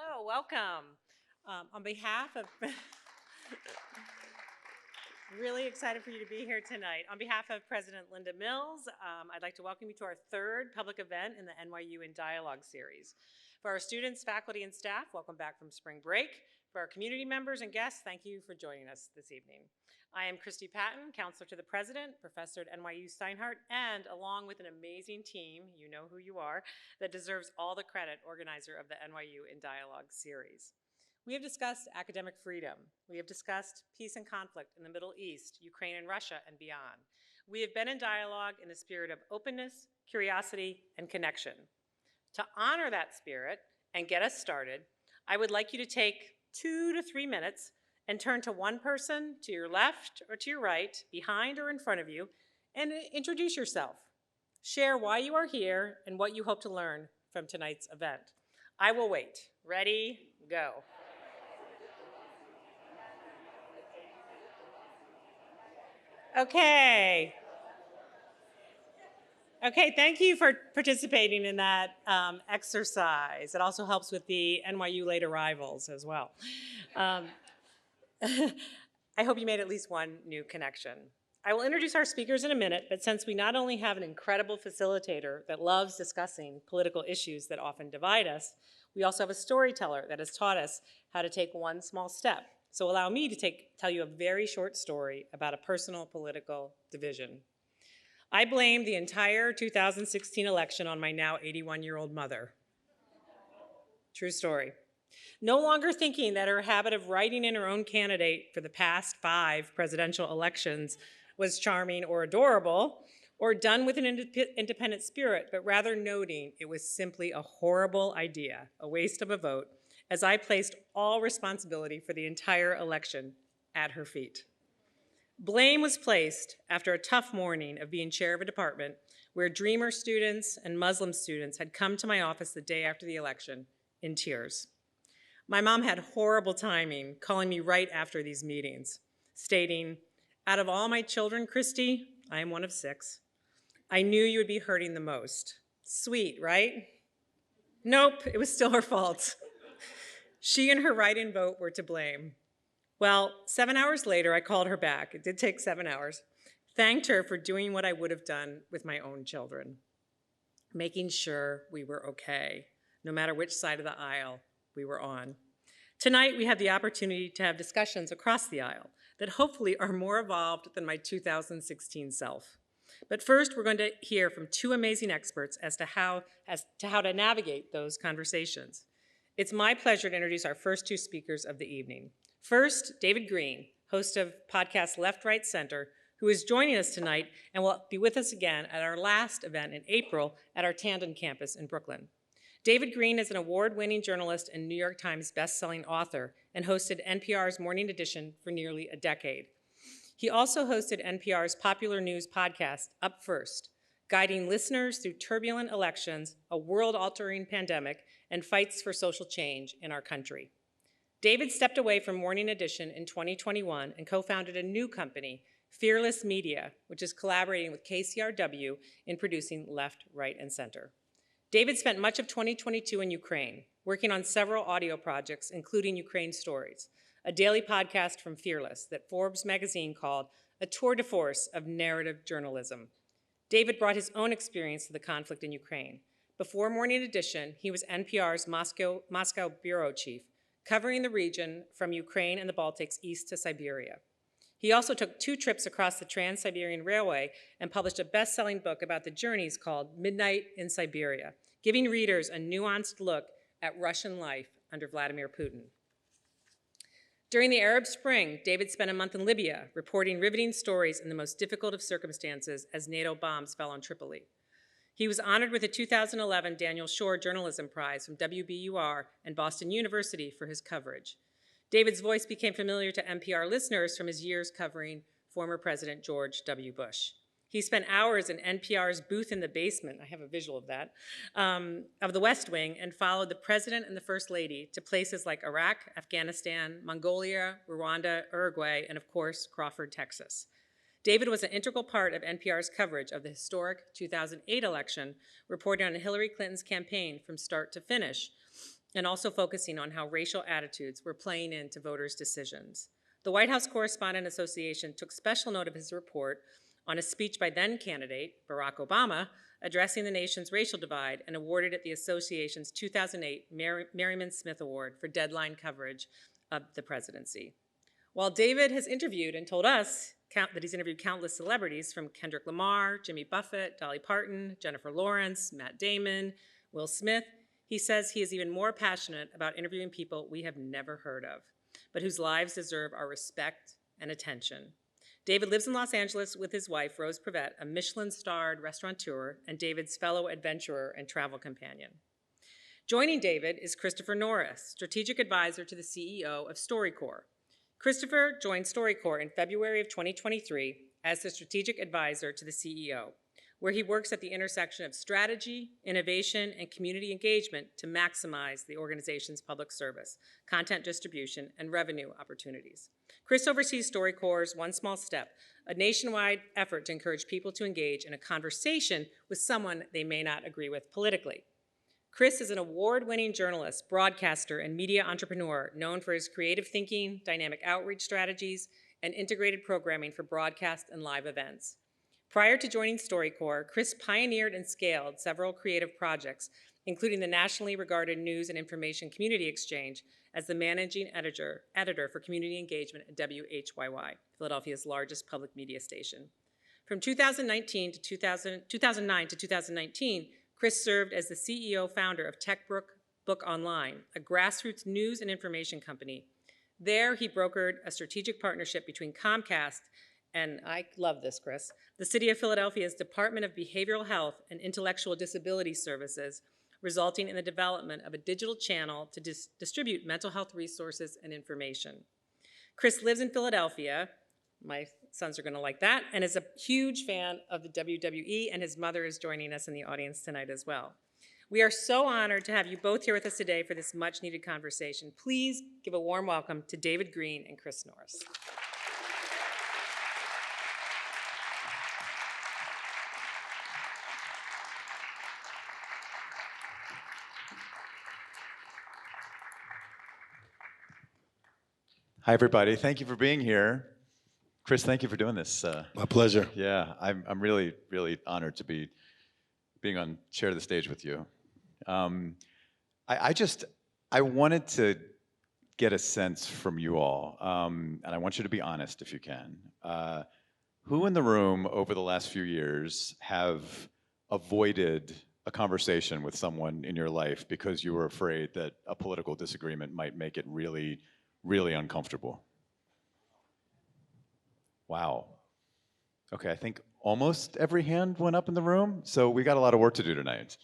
Hello, welcome. On behalf of, really excited for you to be here tonight. On behalf of President Linda Mills, I'd like to welcome you to our third public event in the NYU in Dialogue series. For our students, faculty, and staff, welcome back from spring break. For our community members and guests, thank you for joining us this evening. I am Christy Patton, counselor to the president, professor at NYU Steinhardt, and along with an amazing team, you know who you are, that deserves all the credit, organizer of the NYU in Dialogue series. We have discussed academic freedom. We have discussed peace and conflict in the Middle East, Ukraine and Russia, and beyond. We have been in dialogue in a spirit of openness, curiosity, and connection. To honor that spirit and get us started, I would like you to take 2 to 3 minutes and turn to one person to your left or to your right, behind or in front of you, and introduce yourself. Share why you are here and what you hope to learn from tonight's event. I will wait. Ready, go. Okay. Okay, thank you for participating in that exercise. It also helps with the NYU late arrivals as well. I hope you made at least one new connection. I will introduce our speakers in a minute, but since we not only have an incredible facilitator that loves discussing political issues that often divide us, we also have a storyteller that has taught us how to take one small step. So allow me to tell you a very short story about a personal political division. I blame the entire 2016 election on my now 81-year-old mother. True story. No longer thinking that her habit of writing in her own candidate for the past 5 presidential elections was charming or adorable, or done with an independent spirit, but rather noting it was simply a horrible idea, a waste of a vote, as I placed all responsibility for the entire election at her feet. Blame was placed after a tough morning of being chair of a department where Dreamer students and Muslim students had come to my office the day after the election in tears. My mom had horrible timing, calling me right after these meetings, stating, "Out of all my children, Christy, I am one of 6. I knew you would be hurting the most." Sweet, right? Nope, it was still her fault. She and her write-in vote were to blame. Well, 7 hours later, I called her back. It did take 7 hours. Thanked her for doing what I would have done with my own children, making sure we were okay, no matter which side of the aisle we were on. Tonight, we have the opportunity to have discussions across the aisle that hopefully are more evolved than my 2016 self. But first, we're going to hear from 2 amazing experts as to how to navigate those conversations. It's my pleasure to introduce our first 2 speakers of the evening. First, David Greene, host of podcast Left, Right, Center, who is joining us tonight and will be with us again at our last event in April at our Tandon campus in Brooklyn. David Greene is an award-winning journalist and New York Times best-selling author and hosted NPR's Morning Edition for nearly a decade. He also hosted NPR's popular news podcast, Up First, guiding listeners through turbulent elections, a world-altering pandemic, and fights for social change in our country. David stepped away from Morning Edition in 2021 and co-founded a new company, Fearless Media, which is collaborating with KCRW in producing Left, Right, and Center. David spent much of 2022 in Ukraine, working on several audio projects, including Ukraine Stories, a daily podcast from Fearless that Forbes magazine called a tour de force of narrative journalism. David brought his own experience to the conflict in Ukraine. Before Morning Edition, he was NPR's Moscow bureau chief, covering the region from Ukraine and the Baltics east to Siberia. He also took 2 trips across the Trans-Siberian Railway and published a best-selling book about the journeys called Midnight in Siberia, giving readers a nuanced look at Russian life under Vladimir Putin. During the Arab Spring, David spent a month in Libya, reporting riveting stories in the most difficult of circumstances as NATO bombs fell on Tripoli. He was honored with the 2011 Daniel Shore Journalism Prize from WBUR and Boston University for his coverage. David's voice became familiar to NPR listeners from his years covering former President George W. Bush. He spent hours in NPR's booth in the basement, I have a visual of that, of the West Wing, and followed the President and the First Lady to places like Iraq, Afghanistan, Mongolia, Rwanda, Uruguay, and of course, Crawford, Texas. David was an integral part of NPR's coverage of the historic 2008 election, reporting on Hillary Clinton's campaign from start to finish, and also focusing on how racial attitudes were playing into voters' decisions. The White House Correspondent Association took special note of his report on a speech by then candidate Barack Obama addressing the nation's racial divide and awarded it the association's 2008 Merriman Smith Award for deadline coverage of the presidency. While David has interviewed and told us that he's interviewed countless celebrities from Kendrick Lamar, Jimmy Buffett, Dolly Parton, Jennifer Lawrence, Matt Damon, Will Smith, he says he is even more passionate about interviewing people we have never heard of, but whose lives deserve our respect and attention. David lives in Los Angeles with his wife, Rose Prevette, a Michelin-starred restaurateur and David's fellow adventurer and travel companion. Joining David is Christopher Norris, strategic advisor to the CEO of StoryCorps. Christopher joined StoryCorps in February of 2023 as the strategic advisor to the CEO, where he works at the intersection of strategy, innovation, and community engagement to maximize the organization's public service, content distribution, and revenue opportunities. Chris oversees StoryCorps' One Small Step, a nationwide effort to encourage people to engage in a conversation with someone they may not agree with politically. Chris is an award-winning journalist, broadcaster, and media entrepreneur known for his creative thinking, dynamic outreach strategies, and integrated programming for broadcast and live events. Prior to joining StoryCorps, Chris pioneered and scaled several creative projects, including the nationally regarded News and Information Community Exchange as the managing editor for community engagement at WHYY, Philadelphia's largest public media station. From 2009 to 2019, Chris served as the CEO-founder of TechBrook Book Online, a grassroots news and information company. There, he brokered a strategic partnership between Comcast and, I love this, Chris, the City of Philadelphia's Department of Behavioral Health and Intellectual Disability Services, resulting in the development of a digital channel to distribute mental health resources and information. Chris lives in Philadelphia. My sons are going to like that, and is a huge fan of the WWE, and his mother is joining us in the audience tonight as well. We are so honored to have you both here with us today for this much-needed conversation. Please give a warm welcome to David Greene and Chris Norris. Hi, everybody. Thank you for being here. Chris, thank you for doing this. My pleasure. Yeah, I'm really, really honored to be share the stage with you. I wanted to get a sense from you all, and I want you to be honest if you can. Who in the room over the last few years have avoided a conversation with someone in your life because you were afraid that a political disagreement might make it really, really uncomfortable? Wow. Okay, I think almost every hand went up in the room, so we got a lot of work to do tonight.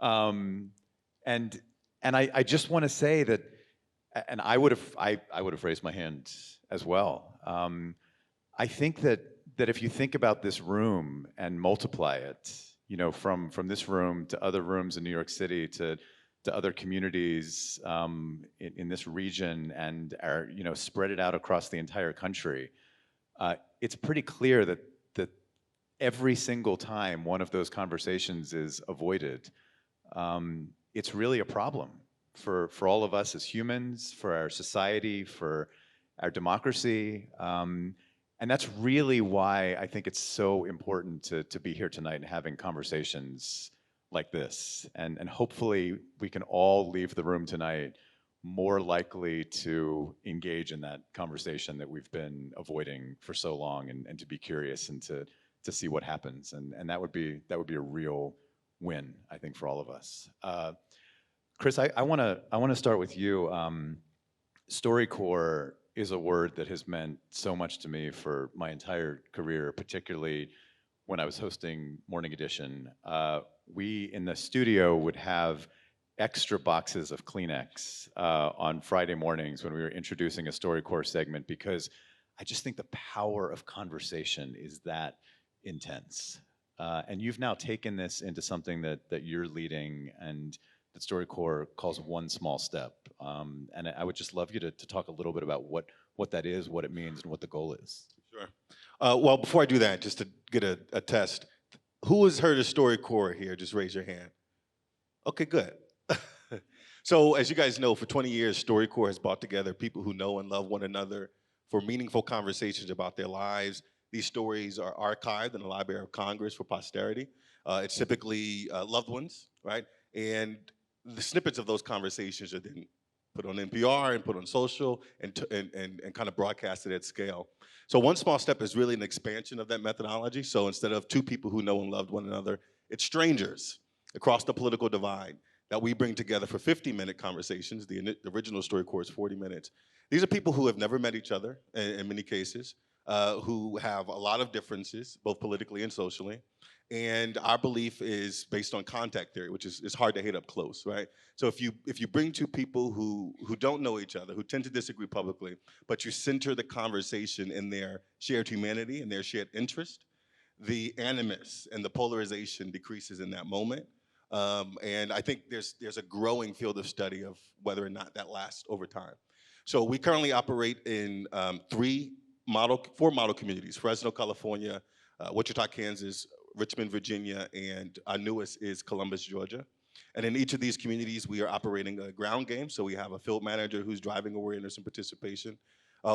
And I just want to say that, and I would have raised my hand as well. I think that if you think about this room and multiply it, you know, from this room to other rooms in New York City to other communities in this region, and spread it out across the entire country. It's pretty clear that every single time one of those conversations is avoided, it's really a problem for all of us as humans, for our society, for our democracy. And that's really why I think it's so important to be here tonight and having conversations like this. And hopefully we can all leave the room tonight more likely to engage in that conversation that we've been avoiding for so long, and to be curious and to see what happens. And that would be a real win, I think, for all of us. Chris, I want to start with you. StoryCorps is a word that has meant so much to me for my entire career, particularly when I was hosting Morning Edition. We in the studio would have extra boxes of Kleenex on Friday mornings when we were introducing a StoryCorps segment, because I just think the power of conversation is that intense. And you've now taken this into something that you're leading and that StoryCorps calls One Small Step. And I would just love you to talk a little bit about what that is, what it means, and what the goal is. Sure. Well, before I do that, just to get a test, who has heard of StoryCorps here? Just raise your hand. Okay, good. So as you guys know, for 20 years, StoryCorps has brought together people who know and love one another for meaningful conversations about their lives. These stories are archived in the Library of Congress for posterity. It's typically loved ones, right? And the snippets of those conversations are then put on NPR and put on social and kind of broadcasted at scale. So one small step is really an expansion of that methodology. So instead of two people who know and loved one another, it's strangers across the political divide that we bring together for 50-minute conversations. The original StoryCorps is 40 minutes. These are people who have never met each other in many cases, who have a lot of differences, both politically and socially. And our belief is based on contact theory, which is it's hard to hit up close, right? So if you bring two people who don't know each other, who tend to disagree publicly, but you center the conversation in their shared humanity and their shared interest, the animus and the polarization decreases in that moment. And I think there's a growing field of study of whether or not that lasts over time. So we currently operate in four model communities: Fresno, California, Wichita, Kansas, Richmond, Virginia, and our newest is Columbus, Georgia. And in each of these communities, we are operating a ground game. So we have a field manager who's driving awareness and participation.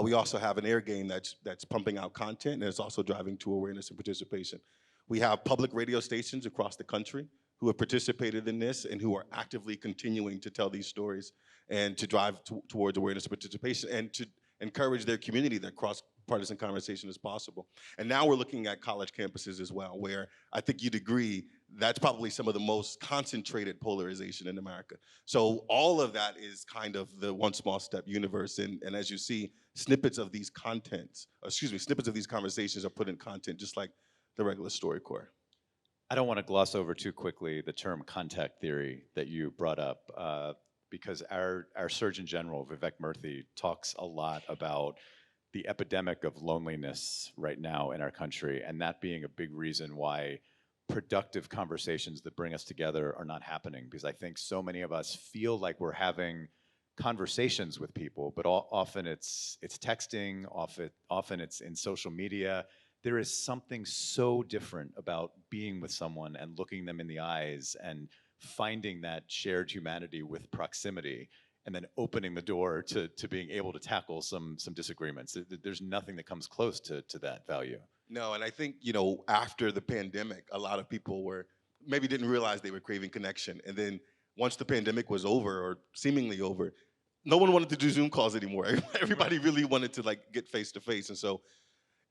We also have an air game that's pumping out content, and it's also driving to awareness and participation. We have public radio stations across the country who have participated in this and who are actively continuing to tell these stories and to drive towards awareness and participation and to encourage their community that cross-partisan conversation is possible. And now we're looking at college campuses as well, where I think you'd agree that's probably some of the most concentrated polarization in America. So all of that is kind of the one small step universe. And as you see, snippets of these snippets of these conversations are put in content just like the regular StoryCorps. I don't want to gloss over too quickly the term contact theory that you brought up, because our Surgeon General, Vivek Murthy, talks a lot about the epidemic of loneliness right now in our country, and that being a big reason why productive conversations that bring us together are not happening, because I think so many of us feel like we're having conversations with people, but often it's texting, often it's in social media. There is something so different about being with someone and looking them in the eyes and finding that shared humanity with proximity, and then opening the door to being able to tackle some disagreements. There's nothing that comes close to that value. No, and I think, after the pandemic, a lot of people maybe didn't realize they were craving connection. And then once the pandemic was over or seemingly over, no one wanted to do Zoom calls anymore. Everybody really wanted to get face to face. And so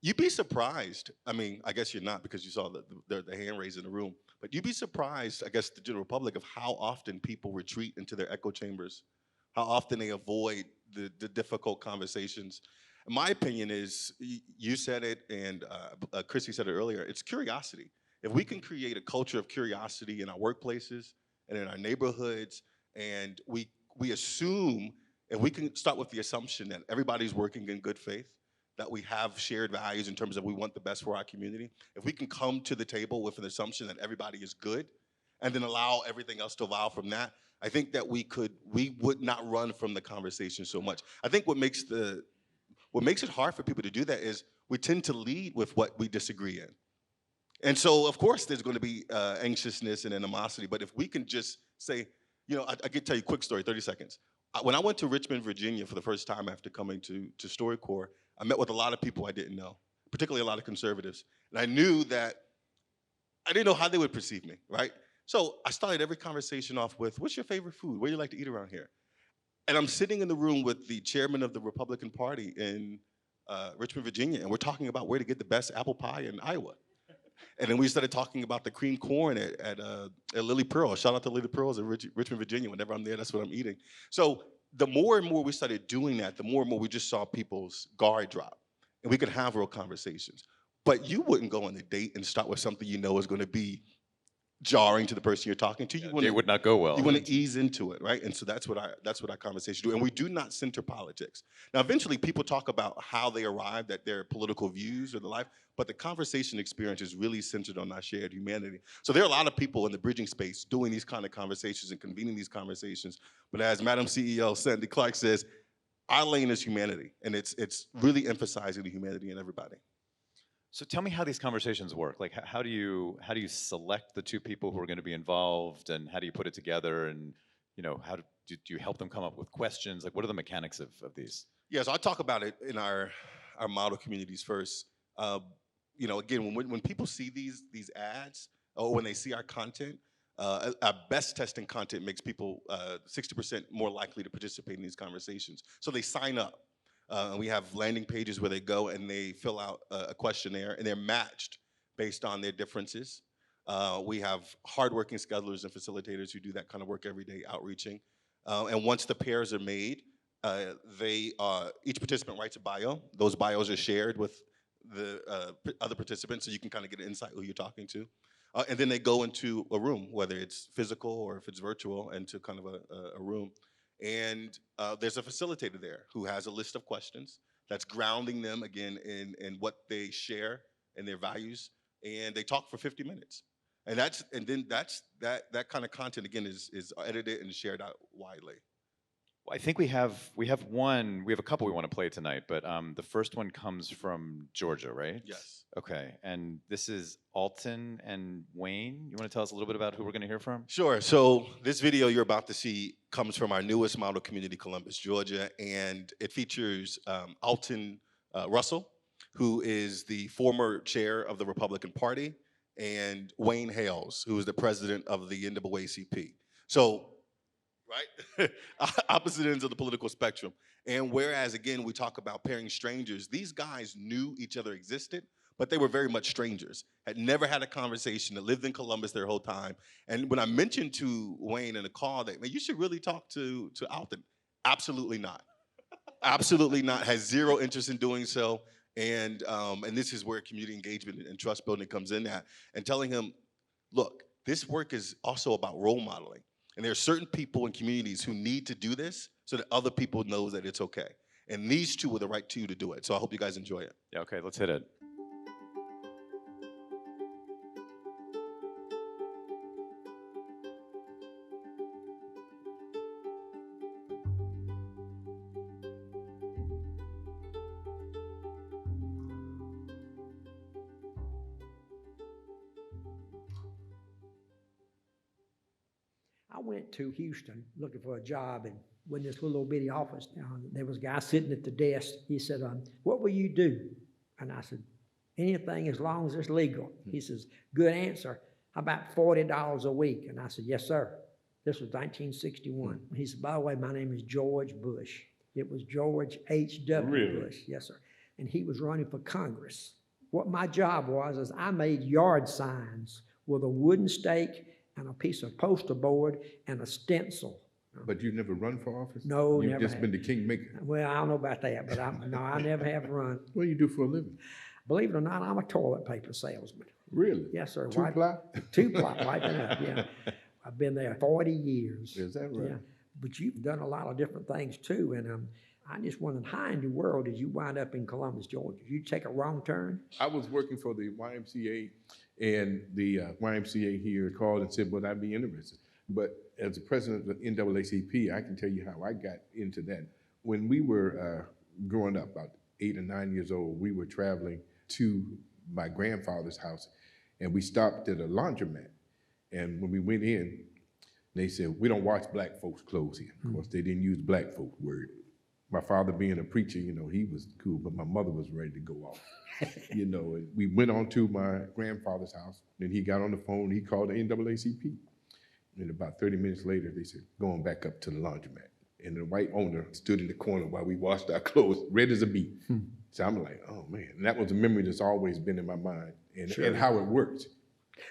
you'd be surprised. I mean, I guess you're not because you saw the hand raised in the room, but you'd be surprised, I guess, the general public of how often people retreat into their echo chambers, how often they avoid the difficult conversations. My opinion is, you said it, and Chrissy said it earlier, it's curiosity. If we can create a culture of curiosity in our workplaces and in our neighborhoods, and we assume, if we can start with the assumption that everybody's working in good faith, that we have shared values in terms of we want the best for our community, if we can come to the table with an assumption that everybody is good, and then allow everything else to evolve from that, I think that we would not run from the conversation so much. I think what makes it hard for people to do that is we tend to lead with what we disagree in. And so, of course, there's going to be anxiousness and animosity, but if we can just say, I could tell you a quick story, 30 seconds. When I went to Richmond, Virginia for the first time after coming to StoryCorps, I met with a lot of people I didn't know, particularly a lot of conservatives. And I knew that I didn't know how they would perceive me, right? So I started every conversation off with, what's your favorite food? Where do you like to eat around here? And I'm sitting in the room with the chairman of the Republican Party in Richmond, Virginia, and we're talking about where to get the best apple pie in Iowa. And then we started talking about the cream corn at Lily Pearl. Shout out to Lily Pearl's in Richmond, Virginia. Whenever I'm there, that's what I'm eating. So the more and more we started doing that, the more and more we just saw people's guard drop. And we could have real conversations. But you wouldn't go on a date and start with something you know is going to be jarring to the person you're talking to. It would not go well. You want to ease into it, right? And so that's what our conversation do. And we do not center politics. Now, eventually, people talk about how they arrived at their political views or the life, but the conversation experience is really centered on our shared humanity. So there are a lot of people in the bridging space doing these kind of conversations and convening these conversations. But as Madam CEO Sandy Clark says, our lane is humanity, and it's really emphasizing the humanity in everybody. So tell me how these conversations work. Like, how do you select the two people who are going to be involved, and how do you put it together? And how do you help them come up with questions? Like, what are the mechanics of these? Yeah, so I talk about it in our model communities first. Again, when people see these ads or when they see our content, our best testing content makes people 60% more likely to participate in these conversations. So they sign up. And we have landing pages where they go and they fill out a questionnaire, and they're matched based on their differences. We have hardworking schedulers and facilitators who do that kind of work every day, outreaching. And once the pairs are made, each participant writes a bio. Those bios are shared with the other participants, so you can kind of get an insight who you're talking to. And then they go into a room, whether it's physical or if it's virtual, into kind of a room. And there's a facilitator there who has a list of questions that's grounding them, again, in what they share and their values. And they talk for 50 minutes. And then that kind of content, again, is edited and shared out widely. Well, I think we have a couple we want to play tonight, but the first one comes from Georgia, right? Yes. Okay, and this is Alton and Wayne. You want to tell us a little bit about who we're going to hear from? Sure. So this video you're about to see comes from our newest model community, Columbus, Georgia, and it features Alton Russell, who is the former chair of the Republican Party, and Wayne Hales, who is the president of the NYU. So, right, opposite ends of the political spectrum. And whereas, again, we talk about pairing strangers, these guys knew each other existed, but they were very much strangers, had never had a conversation, that lived in Columbus their whole time. And when I mentioned to Wayne in the call that, man, you should really talk to Alton, absolutely not. Absolutely not, has zero interest in doing so. And this is where community engagement and trust building comes in at. And telling him, look, this work is also about role modeling. And there are certain people in communities who need to do this so that other people know that it's okay. And these two were the right two to do it. So I hope you guys enjoy it. Yeah, okay, let's hit it. I went to Houston looking for a job, and in this little bitty office, there was a guy sitting at the desk. He said, what will you do? And I said, anything as long as it's legal. He says, good answer. How about $40 a week? And I said, yes, sir. This was 1961. He said, by the way, my name is George Bush. It was George H.W. Really? Bush. Yes, sir. And he was running for Congress. What my job was is I made yard signs with a wooden stake and a piece of poster board and a stencil. But you never run for office? No, You've never just have. been the kingmaker. Well, I don't know about that, but I never have run. What do you do for a living? Believe it or not, I'm a toilet paper salesman. Really? Yes, sir. Two-ply? Two-ply, wiping up, yeah. I've been there 40 years. Is that right? Yeah. But you've done a lot of different things too, and I just wondered, how in the world did you wind up in Columbus, Georgia? Did you take a wrong turn? I was working for the YMCA, and the YMCA here called and said, would I be interested? But as the president of the NAACP, I can tell you how I got into that. When we were growing up, about 8 or 9 years old, we were traveling to my grandfather's house, and we stopped at a laundromat. And when we went in, they said, we don't wash black folks' clothes here. Of course, they didn't use black folk word. My father being a preacher, he was cool, but my mother was ready to go off. And we went on to my grandfather's house. Then he got on the phone, he called the NAACP. And about 30 minutes later, they said, going back up to the laundromat. And the white owner stood in the corner while we washed our clothes, red as a beet. So I'm like, oh man. And that was a memory that's always been in my mind, and how it worked.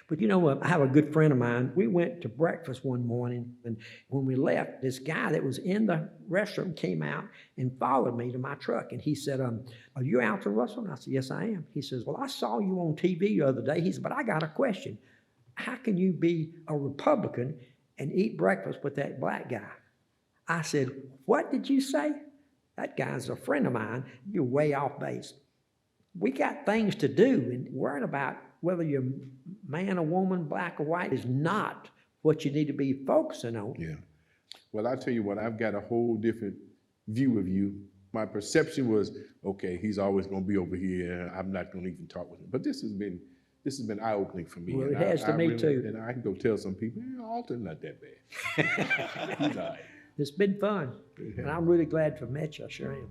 But I have a good friend of mine. We went to breakfast one morning, and when we left, this guy that was in the restroom came out and followed me to my truck. And he said, are you Alton Russell? And I said, yes, I am. He says, well, I saw you on TV the other day. He said, but I got a question. How can you be a Republican and eat breakfast with that black guy? I said, what did you say? That guy's a friend of mine. You're way off base. We got things to do, and worrying about whether you're man or woman, black or white, is not what you need to be focusing on. Yeah. Well, I'll tell you what, I've got a whole different view of you. My perception was, okay, he's always going to be over here. I'm not going to even talk with him. But this has been eye-opening for me. Well, it has to me too. And I can go tell some people, Alton's not that bad. He's all right. It's been fun, and I'm really glad to have met you. I sure am.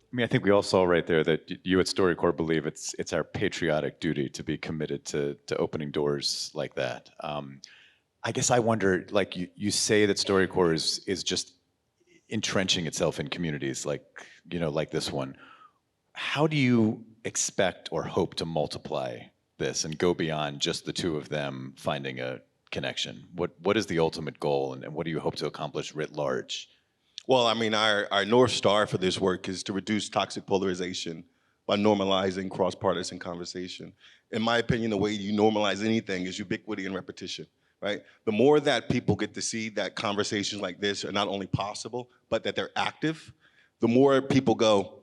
I mean, I think we all saw right there that you at StoryCorps believe it's our patriotic duty to be committed to opening doors like that. I guess I wonder, like you say that StoryCorps is just entrenching itself in communities like like this one. How do you expect or hope to multiply this and go beyond just the two of them finding a connection? What is the ultimate goal, and what do you hope to accomplish writ large? Well, I mean, our North Star for this work is to reduce toxic polarization by normalizing cross-partisan conversation. In my opinion, the way you normalize anything is ubiquity and repetition, right? The more that people get to see that conversations like this are not only possible, but that they're active, the more people go,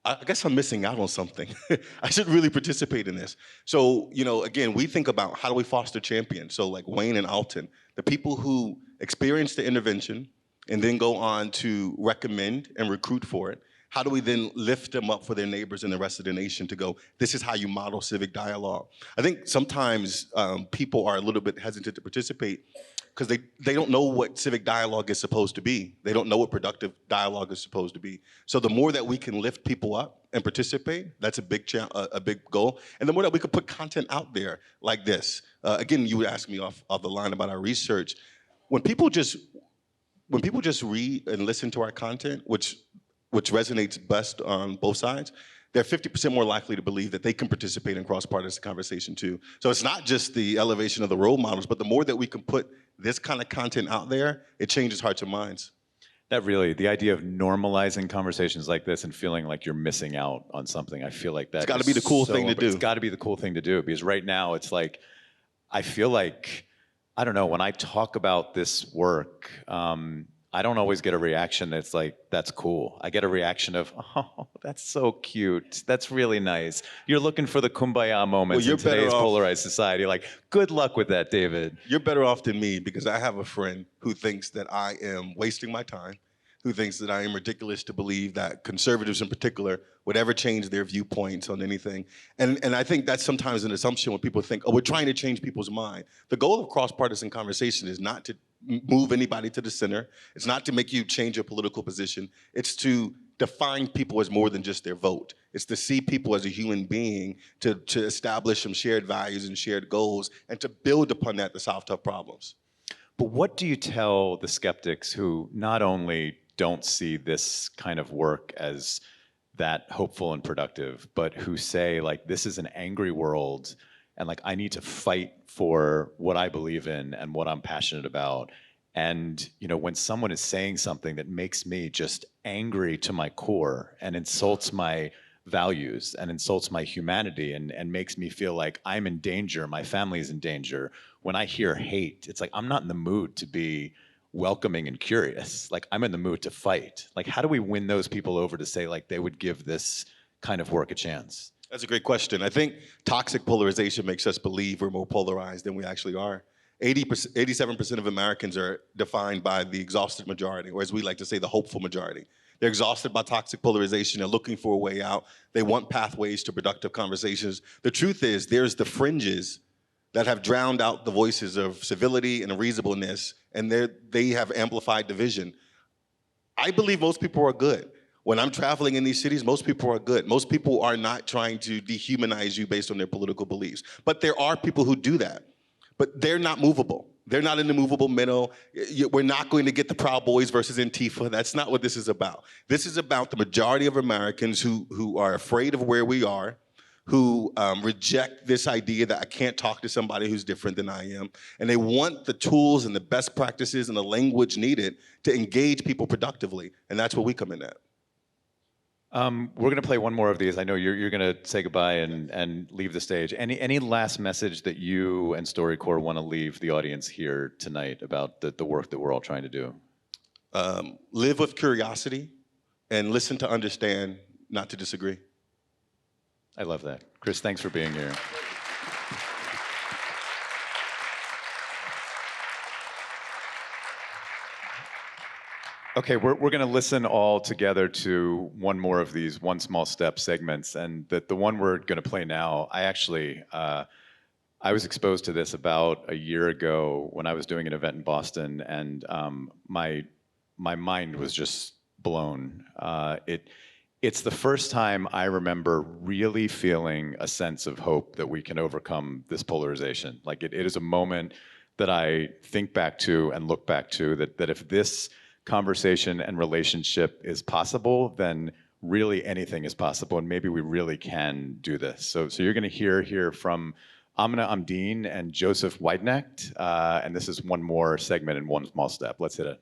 I guess I'm missing out on something. I should really participate in this. So, again, we think about how do we foster champions? So like Wayne and Alton, the people who experience the intervention and then go on to recommend and recruit for it, how do we then lift them up for their neighbors and the rest of the nation to go, this is how you model civic dialogue? I think sometimes people are a little bit hesitant to participate because they don't know what civic dialogue is supposed to be. They don't know what productive dialogue is supposed to be. So the more that we can lift people up and participate, that's a big goal. And the more that we could put content out there like this. Again, you would ask me off the line about our research. When people just read and listen to our content, which resonates best on both sides, they're 50% more likely to believe that they can participate in cross-partisan conversation too. So it's not just the elevation of the role models, but the more that we can put this kind of content out there, it changes hearts and minds. The idea of normalizing conversations like this and feeling like you're missing out on something, I feel like that. It's got to be the cool thing to do. It's got to be the cool thing to do, because right now it's like, I feel like, I don't know, when I talk about this work, I don't always get a reaction that's like, that's cool. I get a reaction of, oh, that's so cute. That's really nice. You're looking for the kumbaya moments in today's polarized society. Like, good luck with that, David. You're better off than me, because I have a friend who thinks that I am wasting my time, who thinks that I am ridiculous to believe that conservatives in particular would ever change their viewpoints on anything. And I think that's sometimes an assumption when people think, oh, we're trying to change people's mind. The goal of cross-partisan conversation is not to move anybody to the center. It's not to make you change your political position. It's to define people as more than just their vote. It's to see people as a human being, to establish some shared values and shared goals, and to build upon that to solve tough problems. But what do you tell the skeptics who not only don't see this kind of work as that hopeful and productive, but who say, like, this is an angry world, and like, I need to fight for what I believe in and what I'm passionate about? And when someone is saying something that makes me just angry to my core and insults my values and insults my humanity and makes me feel like I'm in danger, my family is in danger, when I hear hate, it's like, I'm not in the mood to be welcoming and curious. Like, I'm in the mood to fight. Like, how do we win those people over to say, like, they would give this kind of work a chance? That's a great question. I think toxic polarization makes us believe we're more polarized than we actually are. 87% of Americans are defined by the exhausted majority, or as we like to say, the hopeful majority. They're exhausted by toxic polarization. They're looking for a way out. They want pathways to productive conversations. The truth is, there's the fringes that have drowned out the voices of civility and reasonableness, and they have amplified division. I believe most people are good. When I'm traveling in these cities, most people are good. Most people are not trying to dehumanize you based on their political beliefs. But there are people who do that. But they're not movable. They're not in the movable middle. We're not going to get the Proud Boys versus Antifa. That's not what this is about. This is about the majority of Americans who are afraid of where we are, who reject this idea that I can't talk to somebody who's different than I am. And they want the tools and the best practices and the language needed to engage people productively. And that's where we come in at. We're going to play one more of these. I know you're going to say goodbye and leave the stage. Any last message that you and StoryCorps want to leave the audience here tonight about the work that we're all trying to do? Live with curiosity and listen to understand, not to disagree. I love that. Chris, thanks for being here. Okay, we're going to listen all together to one more of these one small step segments, and the one we're going to play now, I was exposed to this about a year ago when I was doing an event in Boston, and my mind was just blown. It's the first time I remember really feeling a sense of hope that we can overcome this polarization. Like it is a moment that I think back to and look back to, that if this conversation and relationship is possible, then really anything is possible, and maybe we really can do this. So you're going to hear here from Amina Amdeen and Joseph Weidnecht, and this is one more segment in one small step. Let's hit it.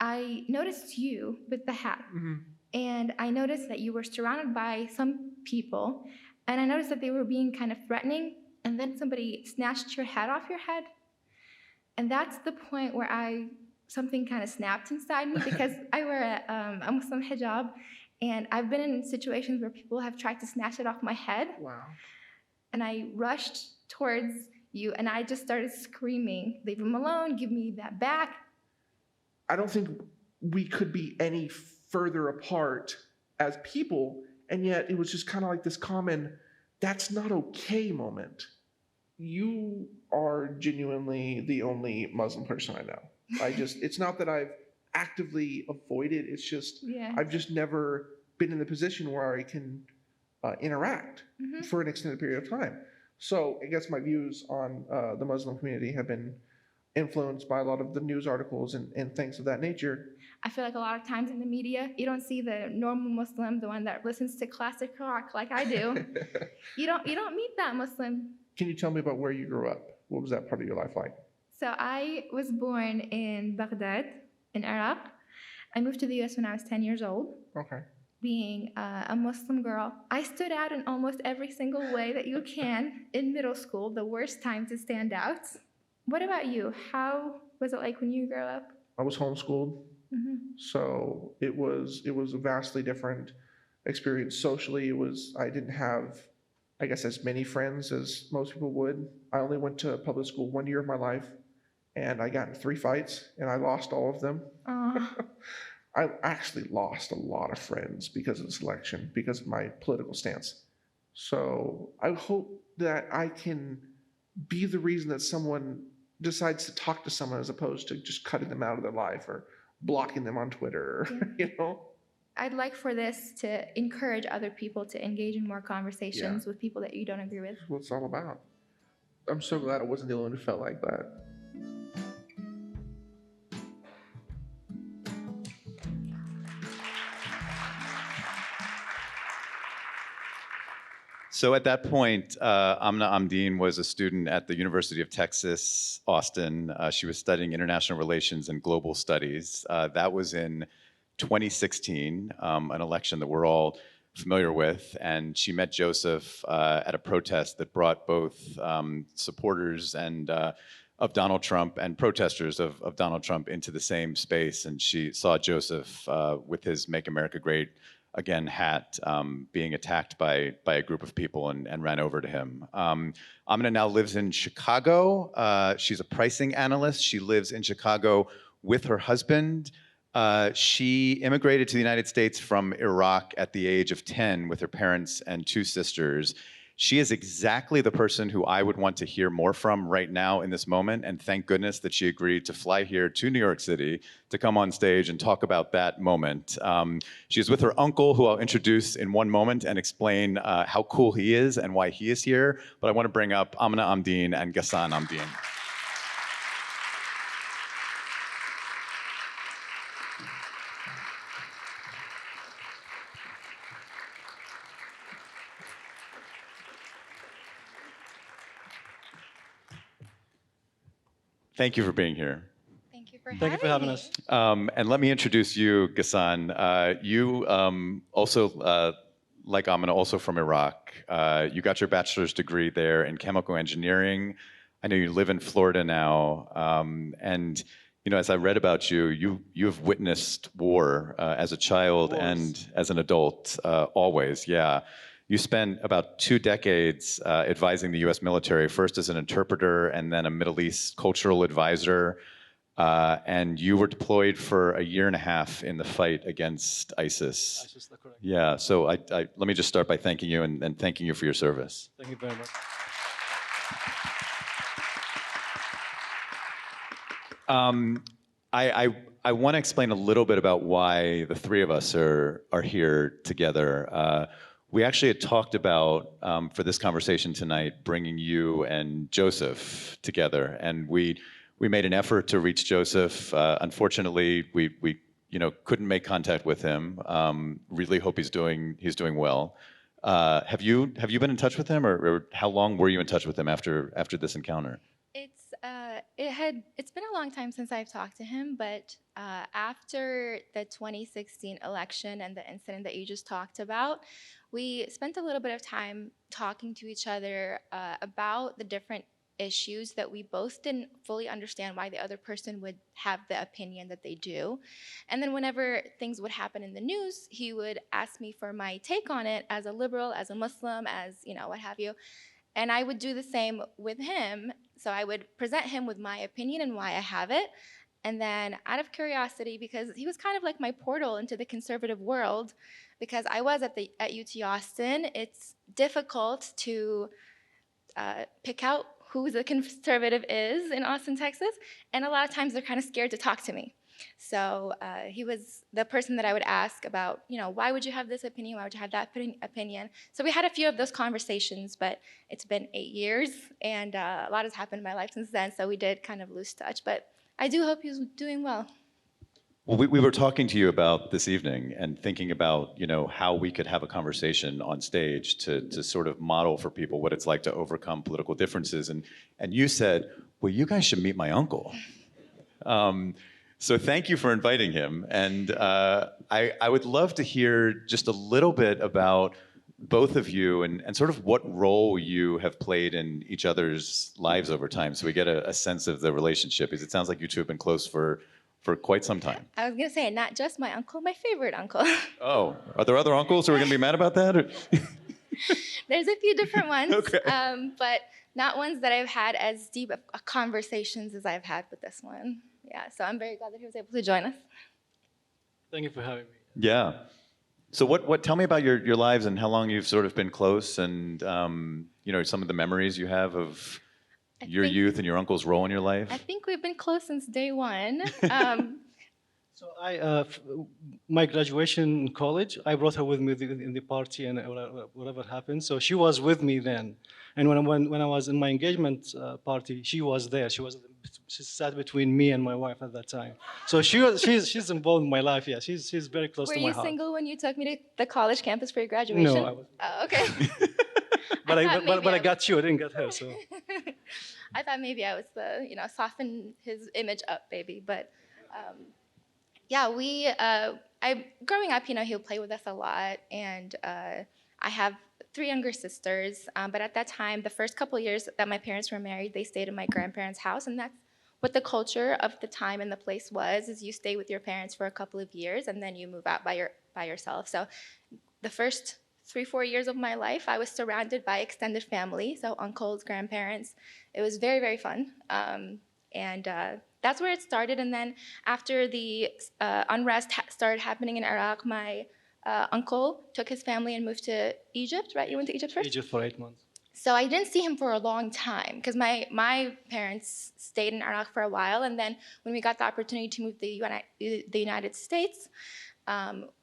I noticed you with the hat, and I noticed that you were surrounded by some people, and I noticed that they were being kind of threatening, and then somebody snatched your hat off your head. And that's the point where something kind of snapped inside me, because I wear a Muslim hijab, and I've been in situations where people have tried to snatch it off my head. Wow. And I rushed towards you, and I just started screaming, "Leave him alone, give me that back." I don't think we could be any further apart as people, and yet it was just kind of like this common, that's not okay moment. You are genuinely the only Muslim person I know. It's not that I've actively avoided, it's just, Yeah. I've just never been in the position where I can interact for an extended period of time. So I guess my views on the Muslim community have been influenced by a lot of the news articles and things of that nature. I feel like a lot of times in the media, you don't see the normal Muslim, the one that listens to classic rock like I do. You don't meet that Muslim. Can you tell me about where you grew up? What was that part of your life like? So I was born in Baghdad, in Iraq. I moved to the US when I was 10 years old. Okay. Being a Muslim girl, I stood out in almost every single way that you can in middle school, the worst time to stand out. What about you? How was it like when you grew up? I was homeschooled, so it was a vastly different experience. Socially, I didn't have, I guess, as many friends as most people would. I only went to public school 1 year of my life, and I got in 3 fights, and I lost all of them. I actually lost a lot of friends because of this election, because of my political stance. So I hope that I can be the reason that someone decides to talk to someone as opposed to just cutting them out of their life or blocking them on Twitter, I'd like for this to encourage other people to engage in more conversations with people that you don't agree with. That's what it's all about. I'm so glad I wasn't the only one who felt like that. So at that point, Amina Amdeen was a student at the University of Texas, Austin. She was studying international relations and global studies. That was in 2016, an election that we're all familiar with. And she met Joseph at a protest that brought both supporters and of Donald Trump and protesters of Donald Trump into the same space. And she saw Joseph with his Make America Great Again hat being attacked by a group of people and ran over to him. Amina now lives in Chicago. She's a pricing analyst. She lives in Chicago with her husband. She immigrated to the United States from Iraq at the age of 10 with her parents and 2 sisters. She is exactly the person who I would want to hear more from right now in this moment, and thank goodness that she agreed to fly here to New York City to come on stage and talk about that moment. She is with her uncle, who I'll introduce in one moment and explain how cool he is and why he is here, but I want to bring up Amina Amdeen and Ghassan Amdeen. Thank you for being here. Thank you for having us. And let me introduce you, Ghassan. You also, like Amina, also from Iraq. You got your bachelor's degree there in chemical engineering. I know you live in Florida now. And you know, as I read about you, you have witnessed war as a child and as an adult, always, yeah. You spent about 2 decades advising the U.S. military, first as an interpreter and then a Middle East cultural advisor. and you were deployed for a year and a half in the fight against ISIS. ISIS, that's correct. Yeah, so let me just start by thanking you and thanking you for your service. Thank you very much. I want to explain a little bit about why the three of us are here together. We actually had talked about, for this conversation tonight, bringing you and Joseph together, and we made an effort to reach Joseph. Unfortunately, we couldn't make contact with him. Really hope he's doing well. Have you been in touch with him, or how long were you in touch with him after this encounter? It's been a long time since I've talked to him, but after the 2016 election and the incident that you just talked about, we spent a little bit of time talking to each other about the different issues that we both didn't fully understand why the other person would have the opinion that they do. And then whenever things would happen in the news, he would ask me for my take on it as a liberal, as a Muslim, as what have you. And I would do the same with him. So I would present him with my opinion and why I have it. And then out of curiosity, because he was kind of like my portal into the conservative world, because I was at UT Austin, it's difficult to pick out who the conservative is in Austin, Texas. And a lot of times they're kind of scared to talk to me. So he was the person that I would ask about, why would you have this opinion? Why would you have that opinion? So we had a few of those conversations, but it's been 8 years, and a lot has happened in my life since then, so we did kind of lose touch. But I do hope he's doing well. Well, we were talking to you about this evening and thinking about, how we could have a conversation on stage to sort of model for people what it's like to overcome political differences. And you said, well, you guys should meet my uncle. So thank you for inviting him. And I would love to hear just a little bit about both of you and sort of what role you have played in each other's lives over time, so we get a sense of the relationship, because it sounds like you two have been close for quite some time. I was going to say, not just my uncle, my favorite uncle. Oh, are there other uncles who are going to be mad about that? There's a few different ones, Okay. But not ones that I've had as deep conversations as I've had with this one. Yeah, so I'm very glad that he was able to join us. Thank you for having me. Yeah. So what? Tell me about your lives and how long you've sort of been close, and some of the memories you have of your youth and your uncle's role in your life. I think we've been close since day one. So my graduation in college, I brought her with me in the party and whatever happened. So she was with me then, and when I was in my engagement party, she was there. She sat between me and my wife at that time. So she's involved in my life. Yeah, she's very close to my heart. Were you single when you took me to the college campus for your graduation? No, I wasn't. Oh, okay. but I got you. I didn't get her. So I thought maybe I was the soften his image up, baby. But yeah, growing up, he would play with us a lot, and I have 3 younger sisters. But at that time, the first couple years that my parents were married, they stayed in my grandparents' house, and that's what the culture of the time and the place was. Is you stay with your parents for a couple of years, and then you move out by yourself. So the first 3-4 years of my life, I was surrounded by extended family, so uncles, grandparents. It was very, very fun. And that's where it started. And then after the unrest started happening in Iraq, my uncle took his family and moved to Egypt, right? You went to Egypt first? Egypt for 8 months. So I didn't see him for a long time because my parents stayed in Iraq for a while. And then when we got the opportunity to move to the United States,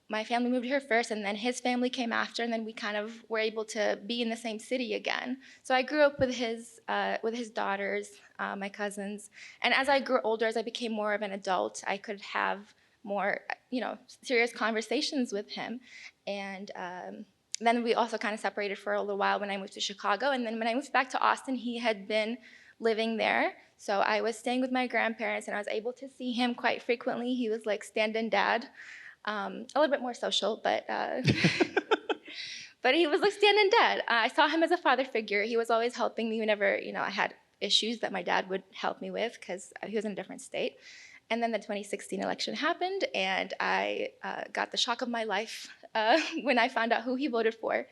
my family moved here first, and then his family came after, and then we kind of were able to be in the same city again. So I grew up with his daughters, my cousins, and as I grew older, as I became more of an adult, I could have more, serious conversations with him. And then we also kind of separated for a little while when I moved to Chicago, and then when I moved back to Austin, he had been living there. So I was staying with my grandparents, and I was able to see him quite frequently. He was like stand-in dad. A little bit more social, but but he was like stand-in dad. I saw him as a father figure. He was always helping me whenever I had issues that my dad would help me with because he was in a different state. And then the 2016 election happened, and I got the shock of my life when I found out who he voted for,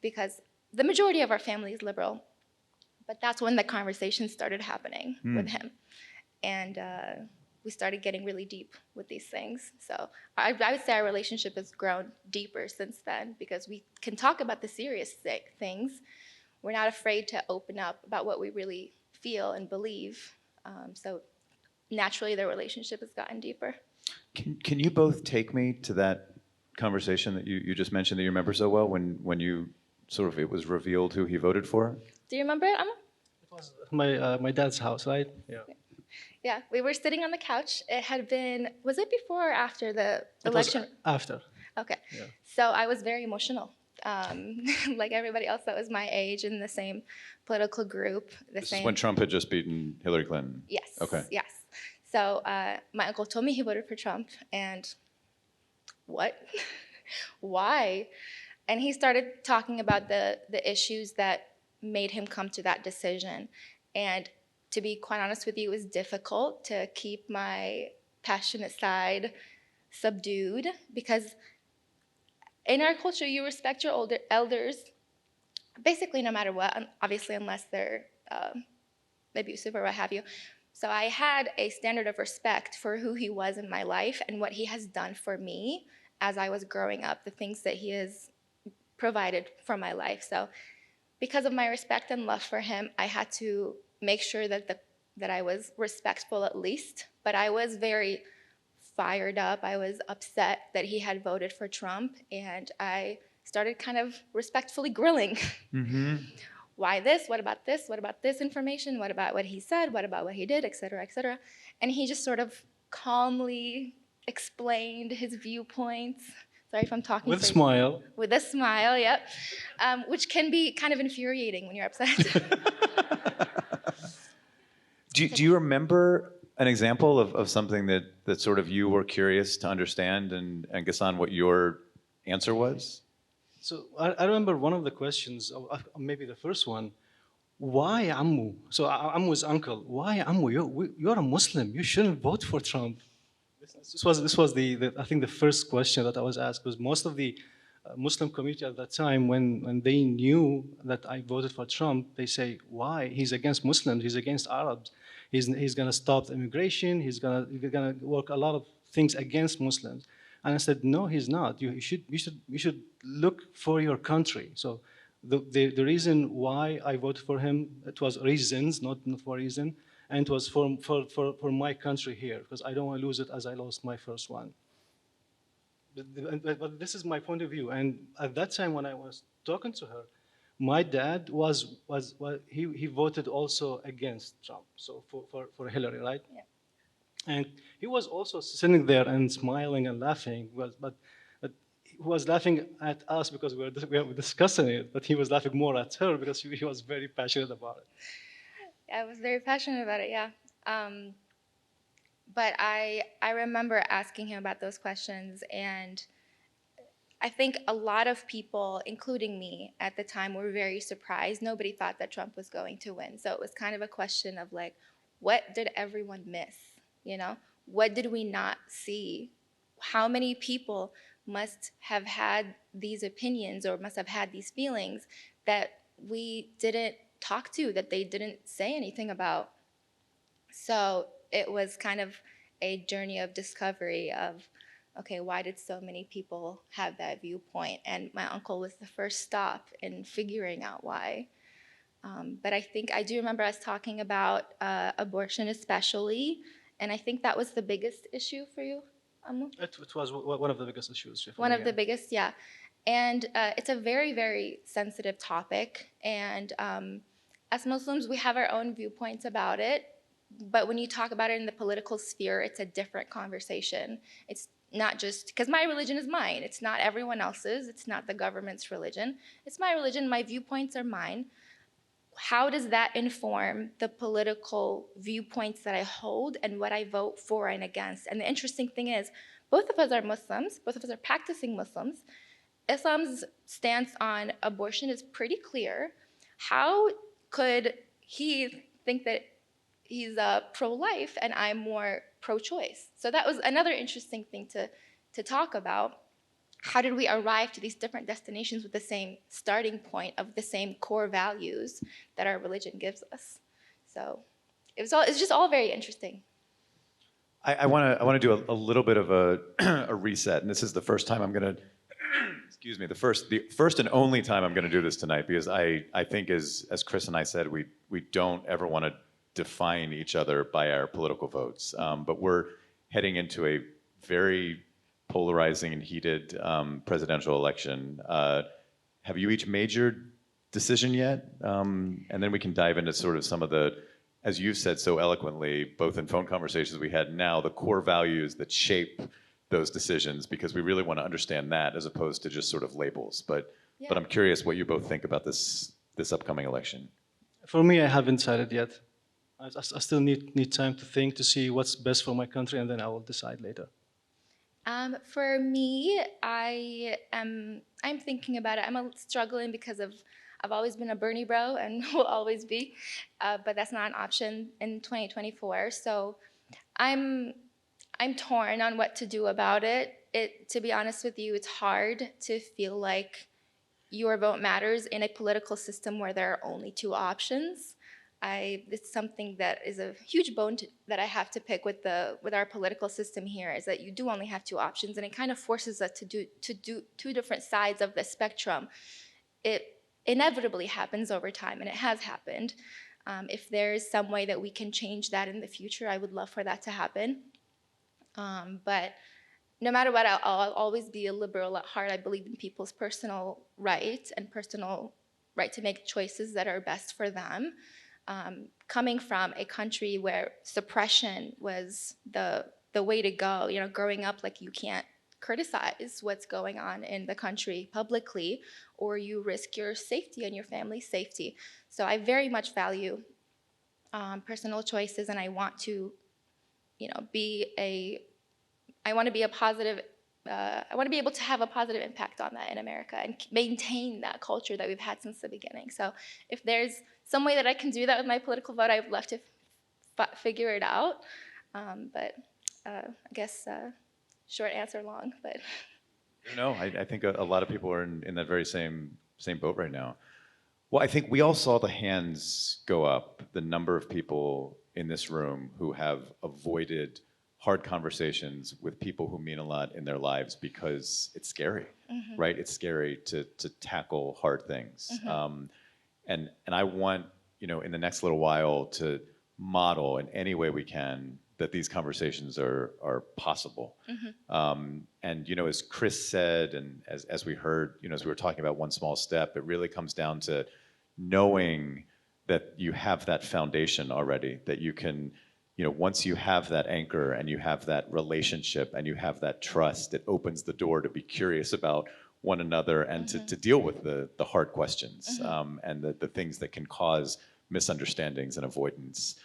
because the majority of our family is liberal. But that's when the conversation started happening with him, and we started getting really deep with these things. So I would say our relationship has grown deeper since then because we can talk about the serious things. We're not afraid to open up about what we really feel and believe. So naturally, the relationship has gotten deeper. Can you both take me to that conversation that you just mentioned that you remember so well when you sort of, it was revealed who he voted for? Do you remember it, Amma? It was my dad's house, right? Yeah. Yeah, we were sitting on the couch. It had been, was it before or after the election? It was after. Okay. Yeah. So I was very emotional. Like everybody else that was my age in the same political group. This is when Trump had just beaten Hillary Clinton. Yes. Okay. Yes. So my uncle told me he voted for Trump, and what? Why? And he started talking about the issues that made him come to that decision. And to be quite honest with you, it was difficult to keep my passionate side subdued because in our culture, you respect your older elders, basically no matter what, obviously unless they're abusive or what have you. So I had a standard of respect for who he was in my life and what he has done for me as I was growing up, the things that he has provided for my life. So because of my respect and love for him, I had to make sure that I was respectful at least, but I was very fired up. I was upset that he had voted for Trump, and I started kind of respectfully grilling. Mm-hmm. Why this? What about this? What about this information? What about what he said? What about what he did, et cetera, et cetera? And he just sort of calmly explained his viewpoints. Sorry if I'm talking With a smile. With a smile, yep. Which can be kind of infuriating when you're upset. Do you remember an example of something that sort of you were curious to understand, and Ghassan, what your answer was? So I remember one of the questions, or maybe the first one, why Ammu? So Ammu's uncle, why Ammu? You're a Muslim. You shouldn't vote for Trump. This was the I think the first question that I was asked, because most of the Muslim community at that time, when they knew that I voted for Trump, they say, why? He's against Muslims. He's against Arabs. He's going to stop immigration. He's going to work a lot of things against Muslims. And I said, no, he's not. You should look for your country. So the reason why I voted for him, it was reasons, not for reason, and it was for my country here, because I don't want to lose it as I lost my first one. But this is my point of view. And at that time when I was talking to her, my dad he voted also against Trump, so for Hillary, right? Yeah. And he was also sitting there and smiling and laughing, but he was laughing at us because we were discussing it, but he was laughing more at her because he was very passionate about it. I was very passionate about it, yeah. But I remember asking him about those questions, and I think a lot of people, including me at the time, were very surprised. Nobody thought that Trump was going to win. So it was kind of a question of like, what did everyone miss? You know, what did we not see? How many people must have had these opinions or must have had these feelings that we didn't talk to, that they didn't say anything about? So it was kind of a journey of discovery of, okay, why did so many people have that viewpoint? And my uncle was the first stop in figuring out why. But I think I do remember us talking about abortion especially, and I think that was the biggest issue for you, Amu? It was one of the biggest issues. One of the biggest, yeah. And it's a very, very sensitive topic. And as Muslims, we have our own viewpoints about it. But when you talk about it in the political sphere, it's a different conversation. It's not just, because my religion is mine. It's not everyone else's. It's not the government's religion. It's my religion. My viewpoints are mine. How does that inform the political viewpoints that I hold and what I vote for and against? And the interesting thing is, both of us are Muslims. Both of us are practicing Muslims. Islam's stance on abortion is pretty clear. How could he think that he's pro-life and I'm more pro-choice? So that was another interesting thing to talk about. How did we arrive to these different destinations with the same starting point of the same core values that our religion gives us? So it's just all very interesting. I want to do a little bit of a reset, and this is the first time I'm going to, excuse me, the first and only time I'm going to do this tonight, because I think as Chris and I said, we don't ever want to define each other by our political votes, but we're heading into a very polarizing and heated presidential election. Have you each made your decision yet? And then we can dive into sort of some of the, as you've said so eloquently, both in phone conversations we had now, the core values that shape those decisions, because we really want to understand that as opposed to just sort of labels. But I'm curious what you both think about this upcoming election. For me, I haven't decided yet. I still need time to think, to see what's best for my country, and then I will decide later. For me, I'm thinking about it. I'm struggling because I've always been a Bernie bro and will always be, but that's not an option in 2024. So I'm torn on what to do about it. To be honest with you, it's hard to feel like your vote matters in a political system where there are only two options. It's something that is a huge bone that I have to pick with our political system here, is that you do only have two options, and it kind of forces us to do two different sides of the spectrum. It inevitably happens over time, and it has happened. If there's some way that we can change that in the future, I would love for that to happen. But no matter what, I'll always be a liberal at heart. I believe in people's personal right and personal right to make choices that are best for them. Coming from a country where suppression was the way to go, growing up, like, you can't criticize what's going on in the country publicly, or you risk your safety and your family's safety. So I very much value personal choices, and I want to, I want to be a positive. I want to be able to have a positive impact on that in America and maintain that culture that we've had since the beginning. So if there's some way that I can do that with my political vote, I'd love to figure it out. But I guess short answer, long. But no, I think a lot of people are in that very same boat right now. Well, I think we all saw the hands go up, the number of people in this room who have avoided hard conversations with people who mean a lot in their lives because it's scary, right? It's scary to tackle hard things. And I want, in the next little while to model in any way we can that these conversations are possible. And, as Chris said, and as we heard, as we were talking about one small step, it really comes down to knowing that you have that foundation already, that you can, once you have that anchor and you have that relationship and you have that trust, it opens the door to be curious about one another and to deal with the hard questions and the things that can cause misunderstandings and avoidance.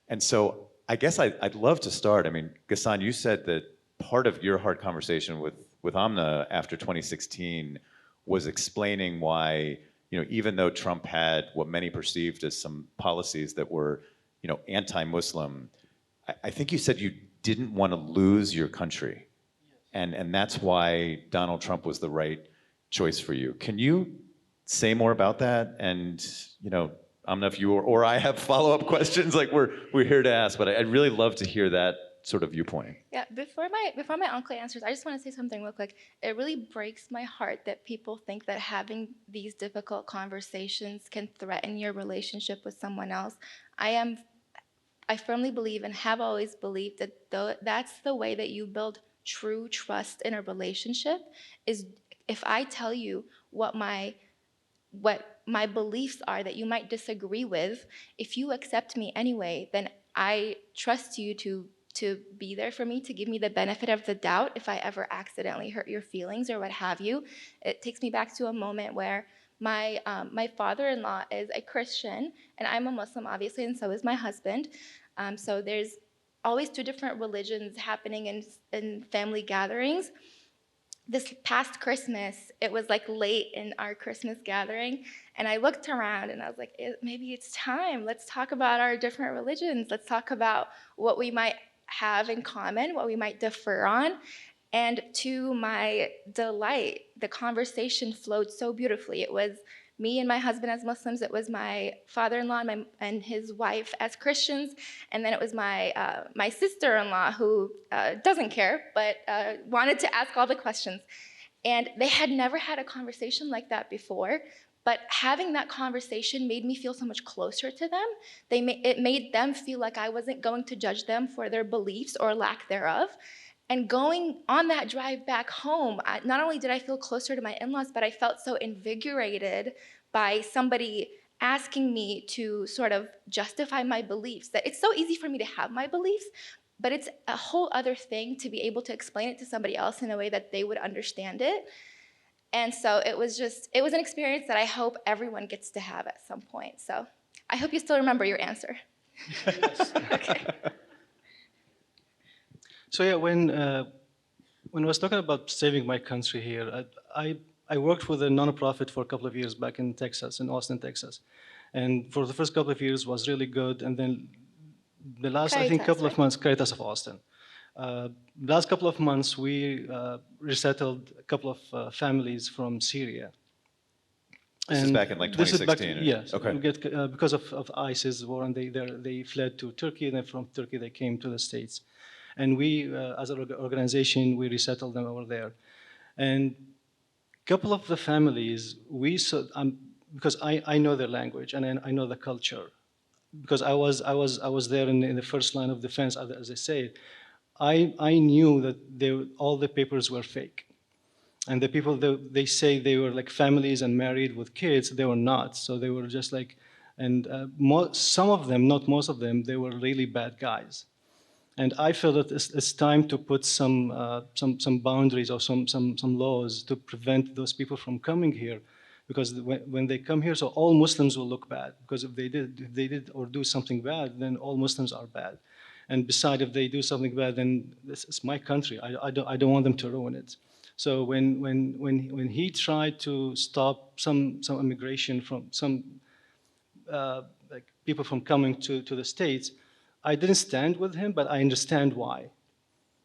And so I guess I'd love to start. I mean, Ghassan, you said that part of your hard conversation with Amna after 2016 was explaining why, even though Trump had what many perceived as some policies that were, anti-Muslim, I think you said you didn't want to lose your country. And that's why Donald Trump was the right choice for you. Can you say more about that? And, I don't know if you or I have follow-up questions, like we're here to ask, but I'd really love to hear that sort of viewpoint. Yeah, before my uncle answers, I just want to say something real quick. It really breaks my heart that people think that having these difficult conversations can threaten your relationship with someone else. I firmly believe and have always believed that that's the way that you build true trust in a relationship, is if I tell you what my beliefs are that you might disagree with, if you accept me anyway, then I trust you to be there for me, to give me the benefit of the doubt if I ever accidentally hurt your feelings or what have you. It takes me back to a moment where my father-in-law is a Christian, and I'm a Muslim, obviously, and so is my husband. So there's always two different religions happening in family gatherings. This past Christmas, it was like late in our Christmas gathering, and I looked around and I was like, maybe it's time. Let's talk about our different religions. Let's talk about what we might have in common, what we might differ on. And to my delight, the conversation flowed so beautifully. It was me and my husband as Muslims, it was my father-in-law and his wife as Christians, and then it was my sister-in-law who doesn't care, but wanted to ask all the questions. And they had never had a conversation like that before, but having that conversation made me feel so much closer to them. It made them feel like I wasn't going to judge them for their beliefs or lack thereof. And going on that drive back home, not only did I feel closer to my in-laws, but I felt so invigorated by somebody asking me to sort of justify my beliefs. That it's so easy for me to have my beliefs, but it's a whole other thing to be able to explain it to somebody else in a way that they would understand it. And so it was an experience that I hope everyone gets to have at some point. So I hope you still remember your answer. Yes. Okay. So yeah, when I was talking about saving my country here, I worked with a nonprofit for a couple of years back in Texas, in Austin, Texas. And for the first couple of years was really good. And then the last, I think, Caritas, couple of right? months, Caritas of Austin. Last couple of months, we resettled a couple of families from Syria. This is back in like this is back 2016. yes, Okay. we get, because of ISIS war, and they fled to Turkey, and then from Turkey they came to the States. And we, as an organization, we resettled them over there. And a couple of the families, because I know their language and I know the culture, because I was there in the first line of defense, as I say. I knew that all the papers were fake. And the people, they say they were like families and married with kids, they were not. So they were just like, and some of them, not most of them, they were really bad guys. And I feel that it's time to put some boundaries or some laws to prevent those people from coming here. Because when they come here, so all Muslims will look bad. Because if they did or do something bad, then all Muslims are bad. And besides, if they do something bad, then it's my country. I don't want them to ruin it. So when he tried to stop some immigration from some like people from coming to the States, I didn't stand with him, but I understand why.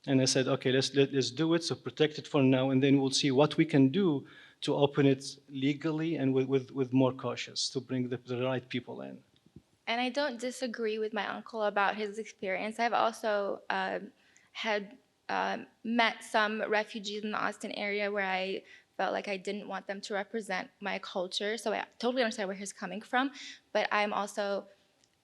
And I said, okay, let's do it. So protect it for now, and then we'll see what we can do to open it legally and with more cautious to bring the right people in. And I don't disagree with my uncle about his experience. I've also had met some refugees in the Austin area where I felt like I didn't want them to represent my culture. So I totally understand where he's coming from. But I'm also,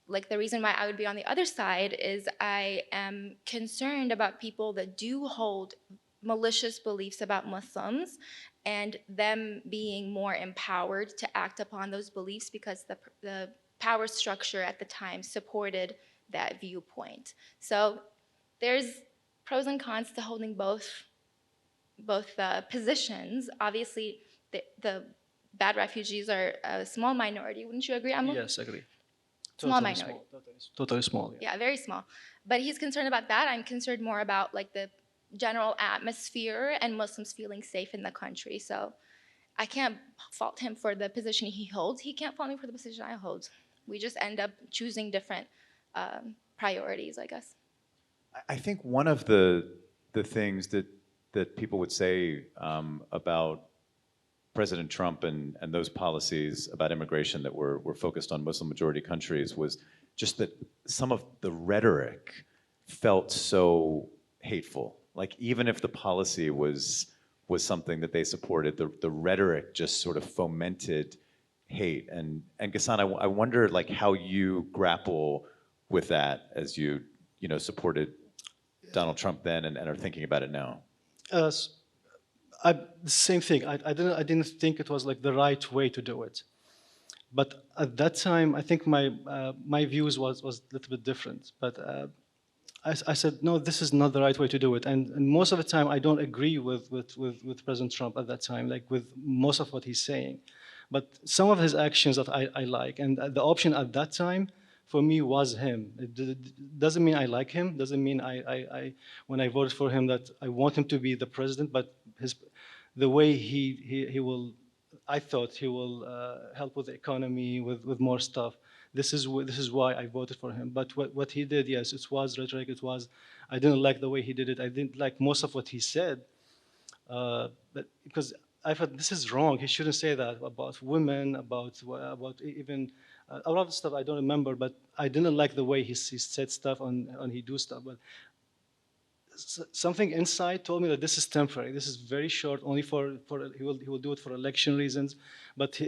like, the reason why I would be on the other side is I am concerned about people that do hold malicious beliefs about Muslims and them being more empowered to act upon those beliefs because the power structure at the time supported that viewpoint. So there's pros and cons to holding both positions. Obviously, the bad refugees are a small minority. Wouldn't you agree, Amel? Yes, agree. Small Totally minority. Totally small. Yeah, very small. But he's concerned about that. I'm concerned more about like the general atmosphere and Muslims feeling safe in the country. So I can't fault him for the position he holds. He can't fault me for the position I hold. We just end up choosing different priorities, I guess. I think one of the things that people would say about President Trump and those policies about immigration that were focused on Muslim majority countries was just that some of the rhetoric felt so hateful. Like even if the policy was something that they supported, the rhetoric just sort of fomented hate. And Ghassan, I wonder like how you grapple with that as you supported Donald Trump then and are thinking about it now. The same thing. I didn't think it was like the right way to do it. But at that time, I think my views was a little bit different. But I said, no, this is not the right way to do it. And most of the time, I don't agree with President Trump at that time, like with most of what he's saying. But some of his actions that I like. And the option at that time, for me, was him. It doesn't mean I like him. Doesn't mean when I voted for him that I want him to be the president. But the way he will, I thought he will help with the economy, with more stuff. This is why I voted for him. But what he did, yes, it was rhetoric. I didn't like the way he did it. I didn't like most of what he said. But because I thought this is wrong. He shouldn't say that about women, about even a lot of stuff I don't remember, but I didn't like the way he said stuff and he do stuff. But something inside told me that this is temporary. This is very short, only for he will do it for election reasons. But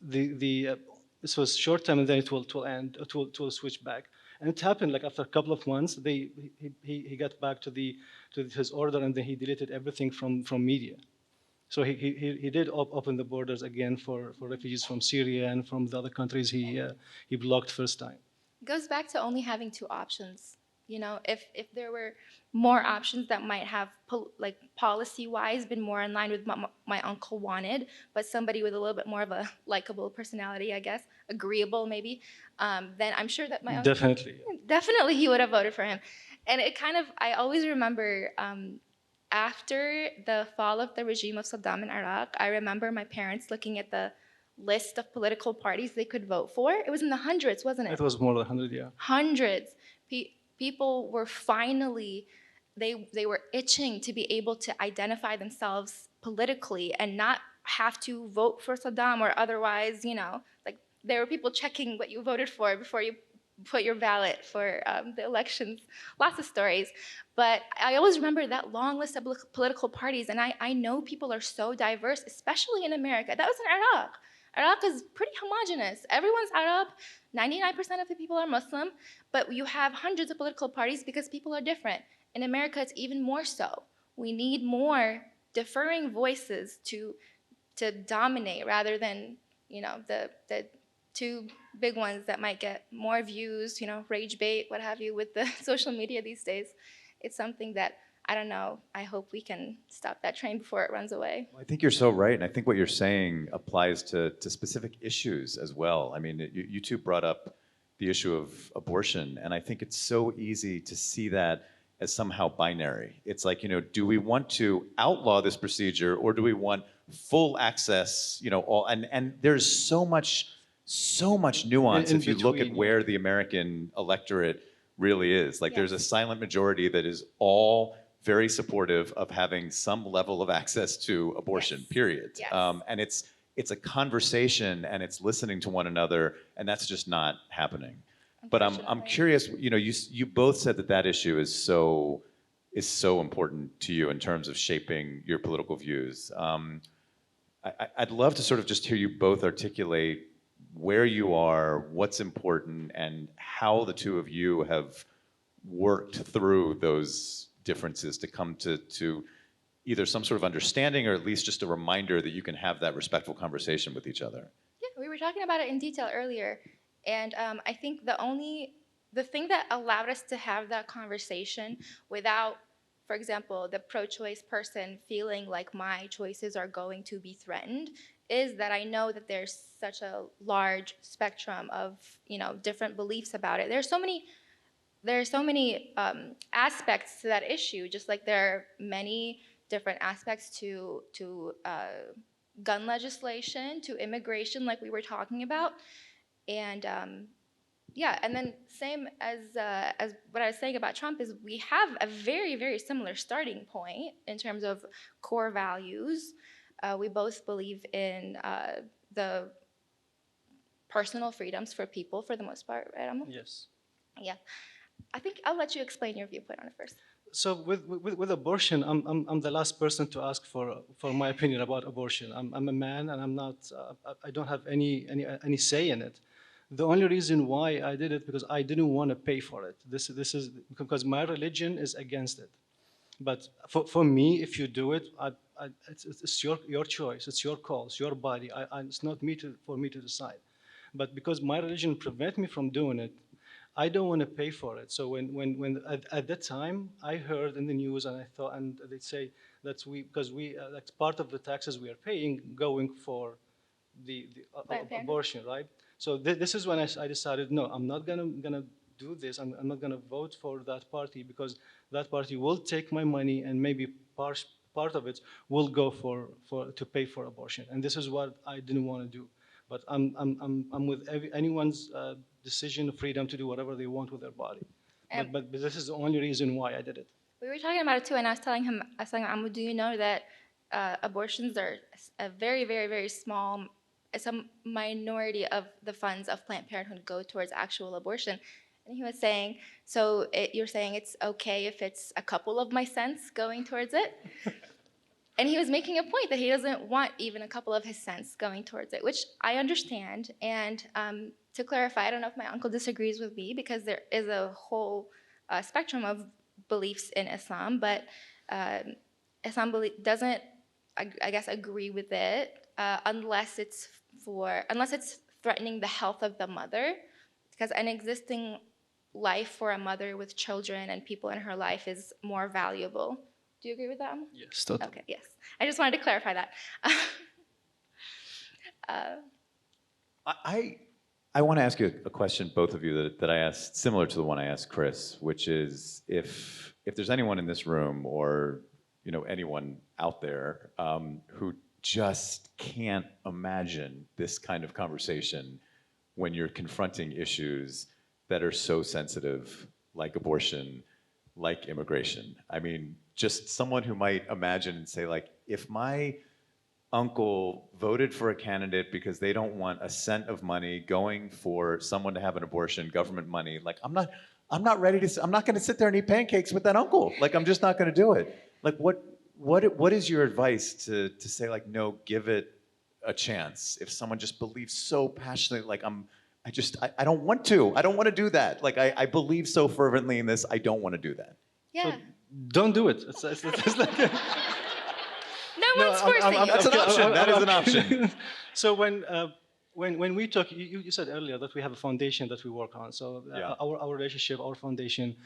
the this was short time, and then it will end. It will switch back, and it happened like after a couple of months. He got back to his order, and then he deleted everything from media. So he did open the borders again for refugees from Syria and from the other countries he blocked first time. It goes back to only having two options. You know, if there were more options that might have, like policy-wise, been more in line with what my uncle wanted, but somebody with a little bit more of a likable personality, I guess, agreeable maybe, then I'm sure that my uncle, definitely he would have voted for him. And it kind of, I always remember after the fall of the regime of Saddam in Iraq, I remember my parents looking at the list of political parties they could vote for. It was in the hundreds, wasn't it? It was more than 100, yeah. Hundreds. People were finally, they were itching to be able to identify themselves politically and not have to vote for Saddam or otherwise, you know, like there were people checking what you voted for before you put your ballot for the elections. Lots of stories. But I always remember that long list of political parties, and I know people are so diverse, especially in America. That was in Iraq. Iraq is pretty homogenous. Everyone's Arab, 99% of the people are Muslim, but you have hundreds of political parties because people are different. In America, it's even more so. We need more differing voices to dominate rather than, you know, the two big ones that might get more views, you know, rage bait, what have you, with the social media these days. It's something that, I don't know, I hope we can stop that train before it runs away. I think you're so right, and I think what you're saying applies to specific issues as well. I mean, you two brought up the issue of abortion, and I think it's so easy to see that as somehow binary. It's like, you know, do we want to outlaw this procedure, or do we want full access, you know, all, and there's so much nuance if you look at where the American electorate really is. Like, there's a silent majority that is all very supportive of having some level of access to abortion, period. Yes. And it's a conversation, and it's listening to one another, and that's just not happening. But I'm curious, you know, you both said that issue is so important to you in terms of shaping your political views. I'd love to sort of just hear you both articulate where you are, what's important, and how the two of you have worked through those differences to come to either some sort of understanding or at least just a reminder that you can have that respectful conversation with each other. Yeah, we were talking about it in detail earlier. And I think the thing that allowed us to have that conversation without, for example, the pro-choice person feeling like my choices are going to be threatened is that I know that there's such a large spectrum of, you know, different beliefs about it. There are so many aspects to that issue, just like there are many different aspects to gun legislation, to immigration, like we were talking about. And yeah, and then same as what I was saying about Trump is we have a very, very similar starting point in terms of core values. We both believe in the personal freedoms for people for the most part, right, Amal? Yes. Yeah. I think I'll let you explain your viewpoint on it first. So with abortion, I'm the last person to ask for my opinion about abortion. I'm a man, and I'm not. I don't have any say in it. The only reason why I did it because I didn't want to pay for it. This is because my religion is against it. But for me, if you do it, it's your choice. It's your call. It's your body. It's not for me to decide. But because my religion prevents me from doing it, I don't want to pay for it. So when at that time I heard in the news and I thought, and they say that because that's part of the taxes we are paying going for the abortion, right? So this is when I decided, no, I'm not gonna do this. I'm not gonna vote for that party because that party will take my money and maybe part of it will go to pay for abortion. And this is what I didn't want to do. But I'm with anyone's decision, freedom to do whatever they want with their body. But this is the only reason why I did it. We were talking about it too, and I was telling him, Amu, do you know that abortions are a very, very, very small, some minority of the funds of Planned Parenthood go towards actual abortion. And he was saying, so you're saying it's okay if it's a couple of my cents going towards it? And he was making a point that he doesn't want even a couple of his cents going towards it, which I understand. And to clarify, I don't know if my uncle disagrees with me, because there is a whole spectrum of beliefs in Islam, but Islam doesn't, I guess, agree with it unless it's threatening the health of the mother, because an existing life for a mother with children and people in her life is more valuable. Do you agree with that? Yes, totally. Okay, yes. I just wanted to clarify that. I want to ask you a question, both of you, that I asked, similar to the one I asked Chris, which is if there's anyone in this room or anyone out there who just can't imagine this kind of conversation when you're confronting issues that are so sensitive, like abortion, like immigration. I mean, just someone who might imagine and say, like, if my uncle voted for a candidate because they don't want a cent of money going for someone to have an abortion, government money, like, I'm not ready to, I'm not going to sit there and eat pancakes with that uncle. Like, I'm just not going to do it. Like, what is your advice to say, like, no, give it a chance if someone just believes so passionately, like, I don't want to do that. Like, I believe so fervently in this, I don't want to do that. Yeah. So don't do it. It's like No one's forcing you. That's an option. That is an option. So when we talk, you said earlier that we have a foundation that we work on. So Yeah. our relationship, our foundation.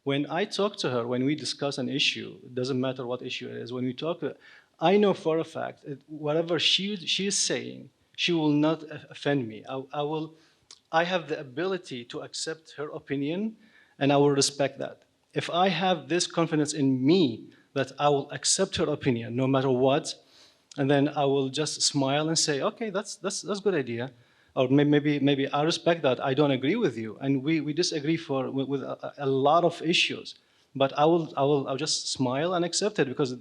When I talk to her, when we discuss an issue, it doesn't matter what issue it is. When we talk, I know for a fact that whatever she is saying, she will not offend me. I have the ability to accept her opinion, and I will respect that. If I have this confidence in me that I will accept her opinion no matter what, and then I will just smile and say, okay, that's a good idea. Or maybe I respect that. I don't agree with you, and we disagree with a lot of issues. But I'll just smile and accept it, because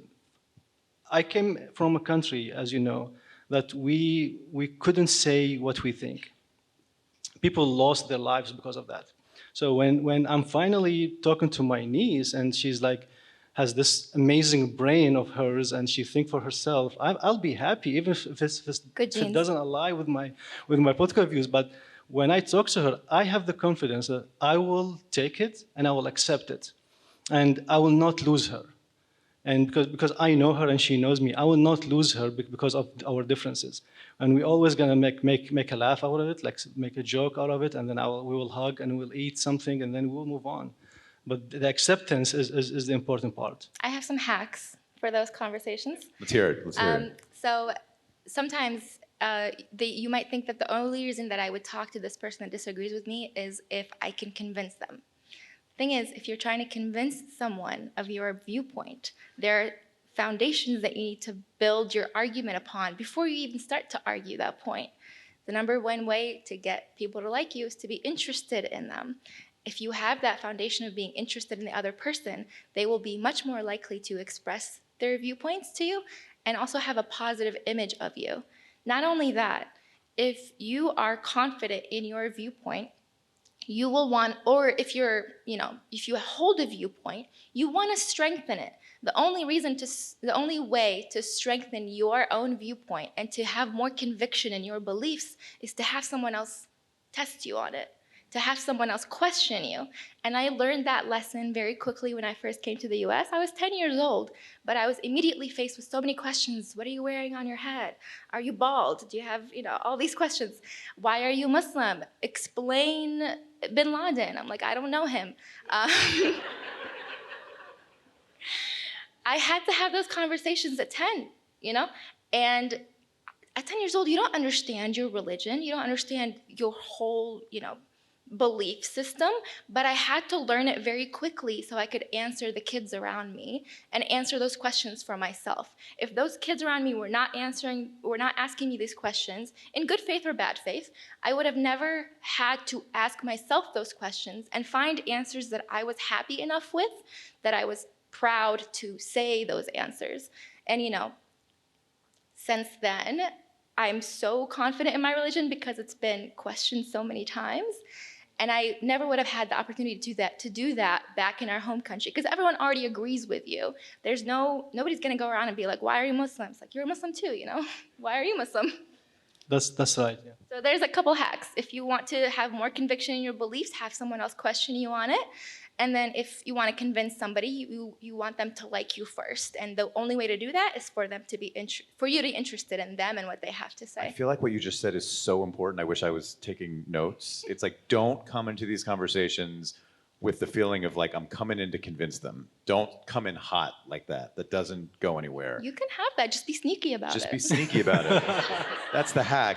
I came from a country, as you know, that we couldn't say what we think. People lost their lives because of that. So when I'm finally talking to my niece and she's like, has this amazing brain of hers and she thinks for herself, I'll be happy, even if it doesn't align with my political views. But when I talk to her, I have the confidence that I will take it and I will accept it, and I will not lose her. And because I know her and she knows me, I will not lose her because of our differences. And we're always gonna make a laugh out of it, like make a joke out of it, and then we will hug and we'll eat something and then we'll move on. But the acceptance is the important part. I have some hacks for those conversations. Let's hear it. So sometimes you might think that the only reason that I would talk to this person that disagrees with me is if I can convince them. Thing is, if you're trying to convince someone of your viewpoint, there are foundations that you need to build your argument upon before you even start to argue that point. The number one way to get people to like you is to be interested in them. If you have that foundation of being interested in the other person, they will be much more likely to express their viewpoints to you and also have a positive image of you. Not only that, if you are confident in your viewpoint, you will want, or if you hold a viewpoint, you want to strengthen it. The only way to strengthen your own viewpoint and to have more conviction in your beliefs is to have someone else test you on it, to have someone else question you. And I learned that lesson very quickly when I first came to the US. I was 10 years old, but I was immediately faced with so many questions. What are you wearing on your head? Are you bald? Do you have, all these questions? Why are you Muslim? Explain Bin Laden. I'm like, I don't know him. I had to have those conversations at 10, And at 10 years old, you don't understand your religion. You don't understand your whole, belief system, but I had to learn it very quickly so I could answer the kids around me and answer those questions for myself. If those kids around me were not asking me these questions, in good faith or bad faith, I would have never had to ask myself those questions and find answers that I was happy enough with, that I was proud to say those answers. And since then, I'm so confident in my religion because it's been questioned so many times. And I never would have had the opportunity to do that back in our home country because everyone already agrees with you. Nobody's gonna go around and be like, why are you Muslim? It's like, you're a Muslim too, you know? Why are you Muslim? That's right. Yeah. So there's a couple hacks. If you want to have more conviction in your beliefs, have someone else question you on it. And then if you want to convince somebody, you want them to like you first. And the only way to do that is for them to be for you to be interested in them and what they have to I say. feel like what you just said is so important. I wish I was taking notes. It's like, don't come into these conversations with the feeling of like, I'm coming in to convince them. Don't come in hot like that. That doesn't go anywhere. You can have that. Just be sneaky about it. Just be sneaky about it. That's the hack.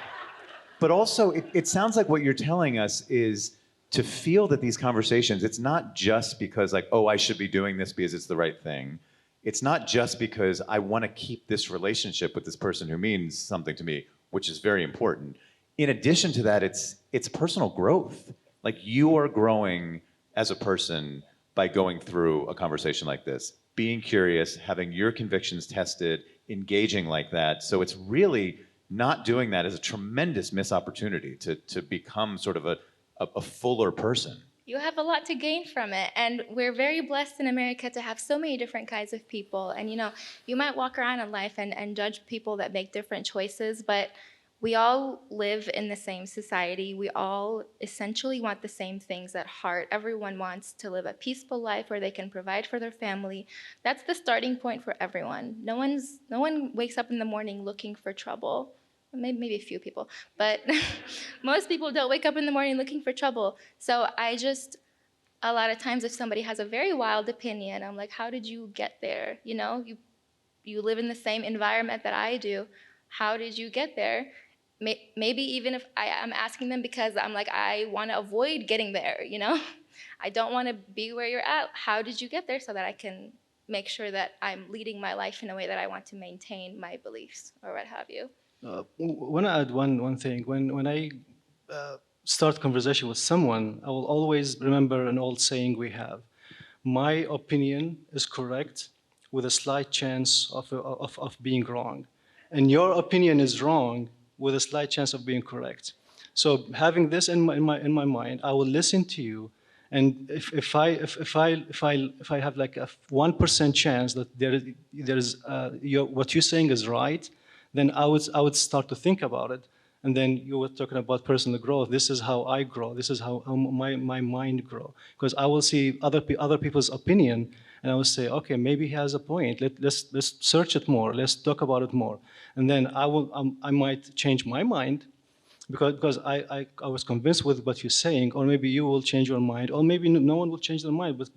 But also, it sounds like what you're telling us is to feel that these conversations, it's not just because like, oh, I should be doing this because it's the right thing. It's not just because I want to keep this relationship with this person who means something to me, which is very important. In addition to that, it's personal growth. Like you are growing as a person by going through a conversation like this, being curious, having your convictions tested, engaging like that. So it's really not doing that is a tremendous missed opportunity to become sort of a fuller person. You have a lot to gain from it. And we're very blessed in America to have so many different kinds of people. And you might walk around in life and judge people that make different choices, but we all live in the same society. We all essentially want the same things at heart. Everyone wants to live a peaceful life where they can provide for their family. That's the starting point for everyone. No one wakes up in the morning looking for trouble. Maybe a few people, but most people don't wake up in the morning looking for trouble. So a lot of times if somebody has a very wild opinion, I'm like, how did you get there? You live in the same environment that I do. How did you get there? Maybe even if I'm asking them because I'm like, I want to avoid getting there, I don't want to be where you're at. How did you get there so that I can make sure that I'm leading my life in a way that I want to maintain my beliefs or what have you? Want to add one thing. When I start conversation with someone, I will always remember an old saying we have: "My opinion is correct, with a slight chance of being wrong, and your opinion is wrong, with a slight chance of being correct." So having this in my mind, I will listen to you, and if I have like a 1% chance that there is what you're saying is right, then I would start to think about it. And then you were talking about personal growth. This is how I grow. This is how my mind grow. Because I will see other people's opinion, and I will say, okay, maybe he has a point. Let's search it more. Let's talk about it more. And then I might change my mind because I was convinced with what you're saying, or maybe you will change your mind, or maybe no one will change their mind. But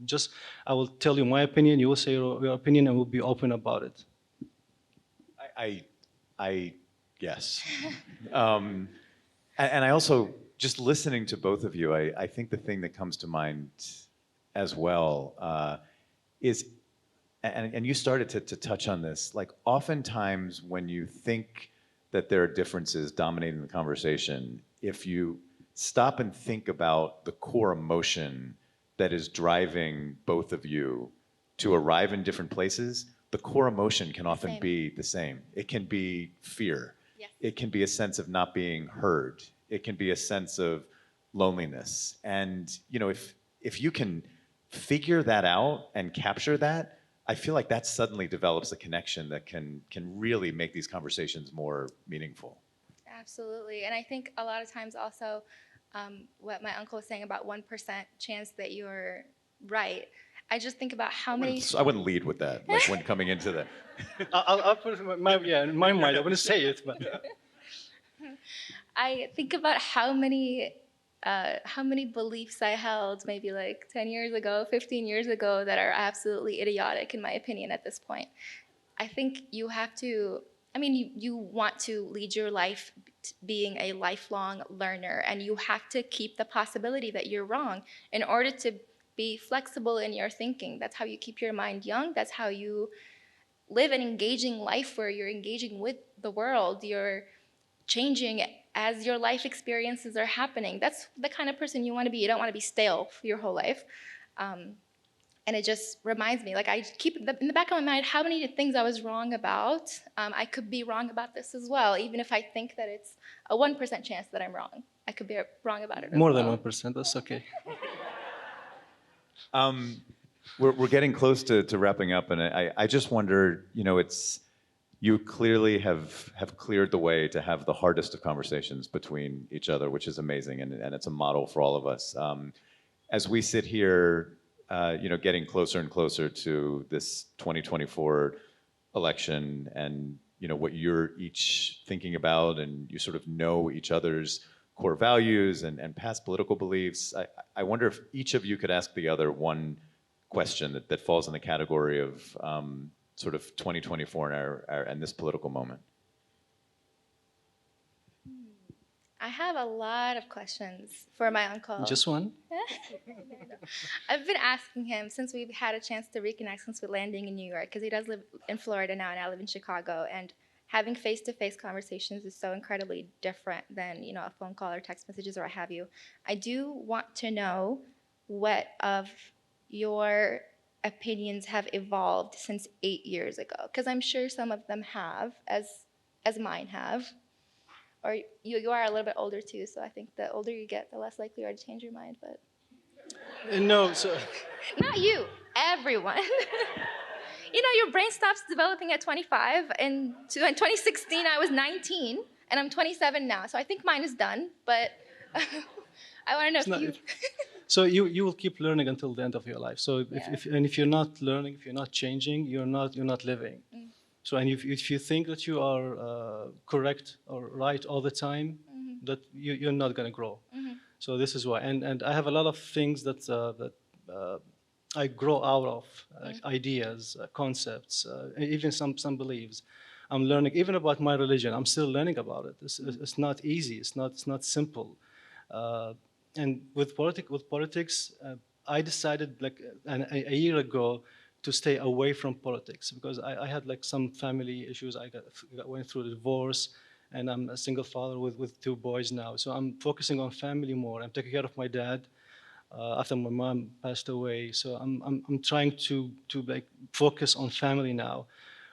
just I will tell you my opinion. You will say your opinion, and we'll be open about it. Yes. And I also, just listening to both of you, I think the thing that comes to mind as well is, and you started to touch on this, like oftentimes when you think that there are differences dominating the conversation, if you stop and think about the core emotion that is driving both of you to arrive in different places, the core emotion can often be the same. It can be fear. Yes. It can be a sense of not being heard. It can be a sense of loneliness. And if you can figure that out and capture that, I feel like that suddenly develops a connection that can really make these conversations more meaningful. Absolutely. And I think a lot of times also what my uncle was saying about 1% chance that you're right, I just think about how many... I wouldn't lead with that, like when coming into that. I'll put it in my mind. I wouldn't say it, but... I think about how many beliefs I held maybe like 10 years ago, 15 years ago that are absolutely idiotic in my opinion at this point. I think you have to, you want to lead your life being a lifelong learner, and you have to keep the possibility that you're wrong in order to be flexible in your thinking. That's how you keep your mind young. That's how you live an engaging life where you're engaging with the world. You're changing as your life experiences are happening. That's the kind of person you want to be. You don't want to be stale for your whole life. And it just reminds me, like I keep in the back of my mind how many things I was wrong about. I could be wrong about this as well, even if I think that it's a 1% chance that I'm wrong. I could be wrong about it as More well. than 1%, that's okay. We're getting close to wrapping up, and I just wonder, you clearly have cleared the way to have the hardest of conversations between each other, which is amazing, and it's a model for all of us. As we sit here, getting closer and closer to this 2024 election, and what you're each thinking about, and you sort of know each other's core values and past political beliefs. I wonder if each of you could ask the other one question that falls in the category of sort of 2024 and this political moment. I have a lot of questions for my uncle. Just one? I've been asking him since we've had a chance to reconnect since we're landing in New York, because he does live in Florida now, and I live in Chicago. And having face-to-face conversations is so incredibly different than a phone call or text messages or what have you. I do want to know what of your opinions have evolved since 8 years ago, because I'm sure some of them have, as mine have. Or you are a little bit older too, so I think the older you get, the less likely you are to change your mind. But No, so not you, everyone. Your brain stops developing at 25, and in 2016 I was 19, and I'm 27 now, so I think mine is done. But I want to know if you. So you will keep learning until the end of your life. So if you're not learning, if you're not changing, you're not living. So and if you think that you are correct or right all the time, that you're not going to grow. So this is why. And I have a lot of things that I grow out of, like ideas, concepts, even some beliefs. I'm learning even about my religion. I'm still learning about it. It's not easy. It's not simple. And with politics, I decided a year ago to stay away from politics, because I had some family issues. I went through a divorce, and I'm a single father with 2 boys now. So I'm focusing on family more. I'm taking care of my dad after my mom passed away. So I'm trying to focus on family now.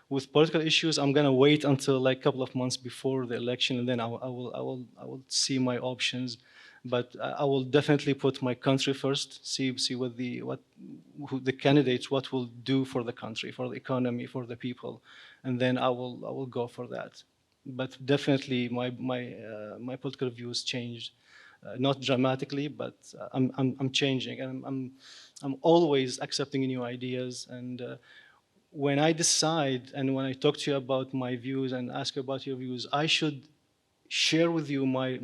With political issues, I'm gonna wait until a couple of months before the election, and then I will see my options. But I will definitely put my country first. See what the candidates what will do for the country, for the economy, for the people, and then I will go for that. But definitely my political views changed, not dramatically, but I'm changing, and I'm always accepting new ideas. And when I decide and when I talk to you about my views and ask you about your views, I should share with you my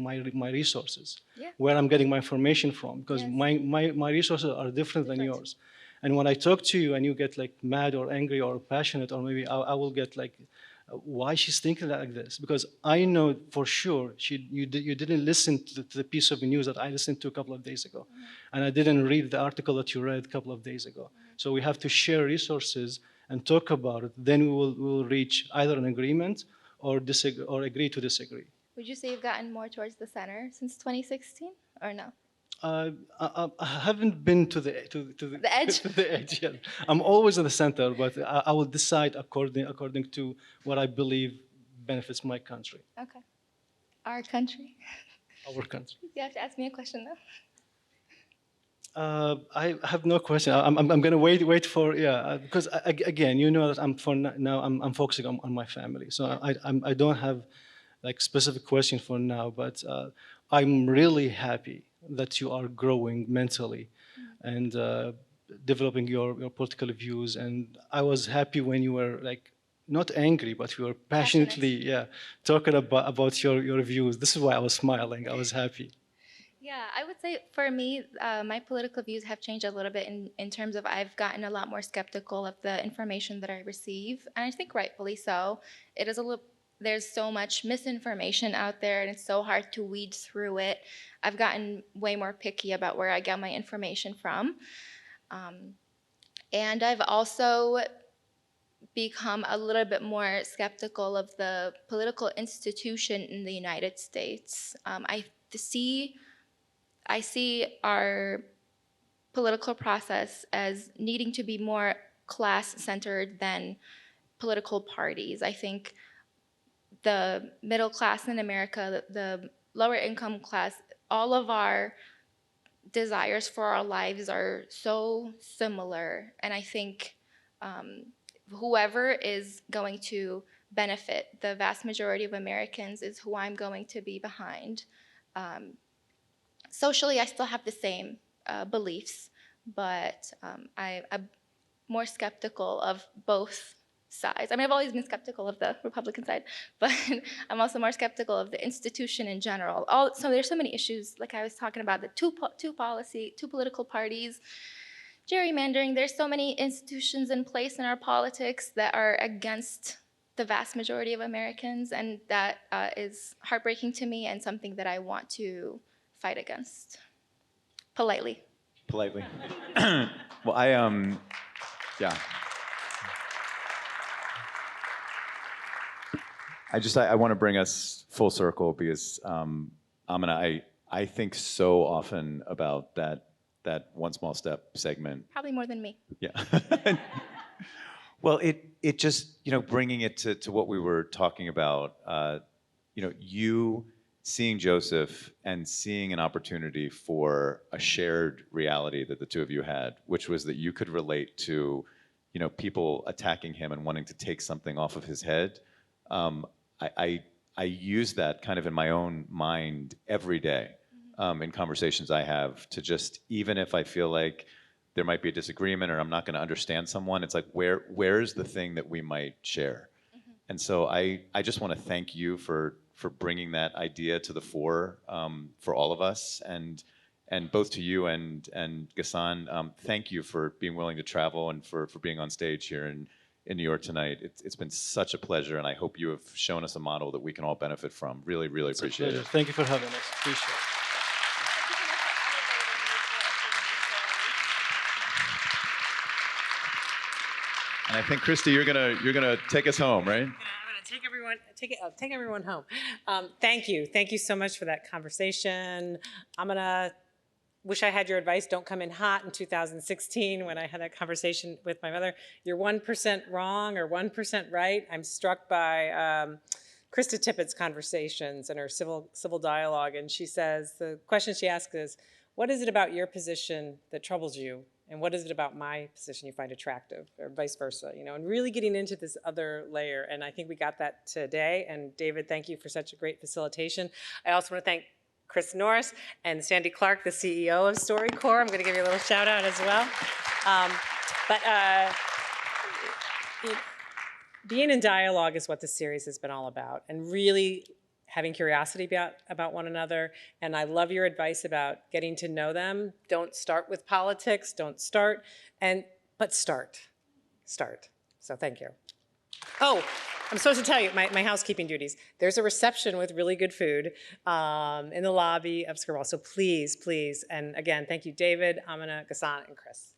resources, where I'm getting my information from, because my resources are different than yours. And when I talk to you and you get mad or angry or passionate, or maybe I will get why she's thinking like this, because I know for sure you didn't listen to the piece of news that I listened to a couple of days ago, and I didn't read the article that you read a couple of days ago. So we have to share resources and talk about it. Then we will reach either an agreement or disagree or agree to disagree. Would you say you've gotten more towards the center since 2016, or no? I haven't been to the edge? to the edge yet. I'm always in the center, but I will decide according to what I believe benefits my country. Okay. Our country? Our country. You have to ask me a question, though. I have no question. I'm going to wait for because again, that I'm focusing on my family, so I don't have specific question for now, but I'm really happy that you are growing mentally and developing your political views. And I was happy when you were not angry, but you were passionately talking about your views. This is why I was smiling. I was happy. Yeah, I would say for me, my political views have changed a little bit in terms of I've gotten a lot more skeptical of the information that I receive, and I think rightfully so. It is there's so much misinformation out there, and it's so hard to weed through it. I've gotten way more picky about where I get my information from. And I've also become a little bit more skeptical of the political institution in the United States. I see our political process as needing to be more class-centered than political parties. I think the middle class in America, the lower income class, all of our desires for our lives are so similar. And I think whoever is going to benefit the vast majority of Americans is who I'm going to be behind. Socially, I still have the same beliefs, but I'm more skeptical of both sides. I mean, I've always been skeptical of the Republican side, but I'm also more skeptical of the institution in general. So there's so many issues, like I was talking about, the two political parties, gerrymandering. There's so many institutions in place in our politics that are against the vast majority of Americans, and that is heartbreaking to me and something that I want to fight against, politely. Politely. Well, yeah. I want to bring us full circle because, Amina, I think so often about that one small step segment. Probably more than me. Yeah. Well, it just, bringing it to what we were talking about, you seeing Joseph and seeing an opportunity for a shared reality that the two of you had, which was that you could relate to, people attacking him and wanting to take something off of his head. I use that kind of in my own mind every day in conversations I have to just, even if I feel like there might be a disagreement or I'm not going to understand someone, it's like, where's the thing that we might share? And so I just want to thank you for bringing that idea to the fore for all of us, and both to you and Ghassan, thank you for being willing to travel and for being on stage here in New York tonight. It's been such a pleasure, and I hope you have shown us a model that we can all benefit from. Really, really appreciate it. Thank you for having us. Appreciate it. And I think, Christy, you're gonna take us home, right? I'm gonna take everyone home. Thank you so much for that conversation. I'm gonna wish I had your advice. Don't come in hot in 2016 when I had that conversation with my mother. You're 1% wrong or 1% right. I'm struck by Krista Tippett's conversations and her civil dialogue, and she says the question she asks is, what is it about your position that troubles you? And what is it about my position you find attractive, or vice versa, and really getting into this other layer. And I think we got that today. And David, thank you for such a great facilitation. I also want to thank Chris Norris and Sandy Clark, the CEO of StoryCorps. I'm going to give you a little shout out as well. Being in dialogue is what this series has been all about, and really having curiosity about one another. And I love your advice about getting to know them. Don't start with politics, but start. So thank you. Oh, I'm supposed to tell you my housekeeping duties. There's a reception with really good food in the lobby of Skirball. So please, and again, thank you, David, Amina, Ghassan, and Chris.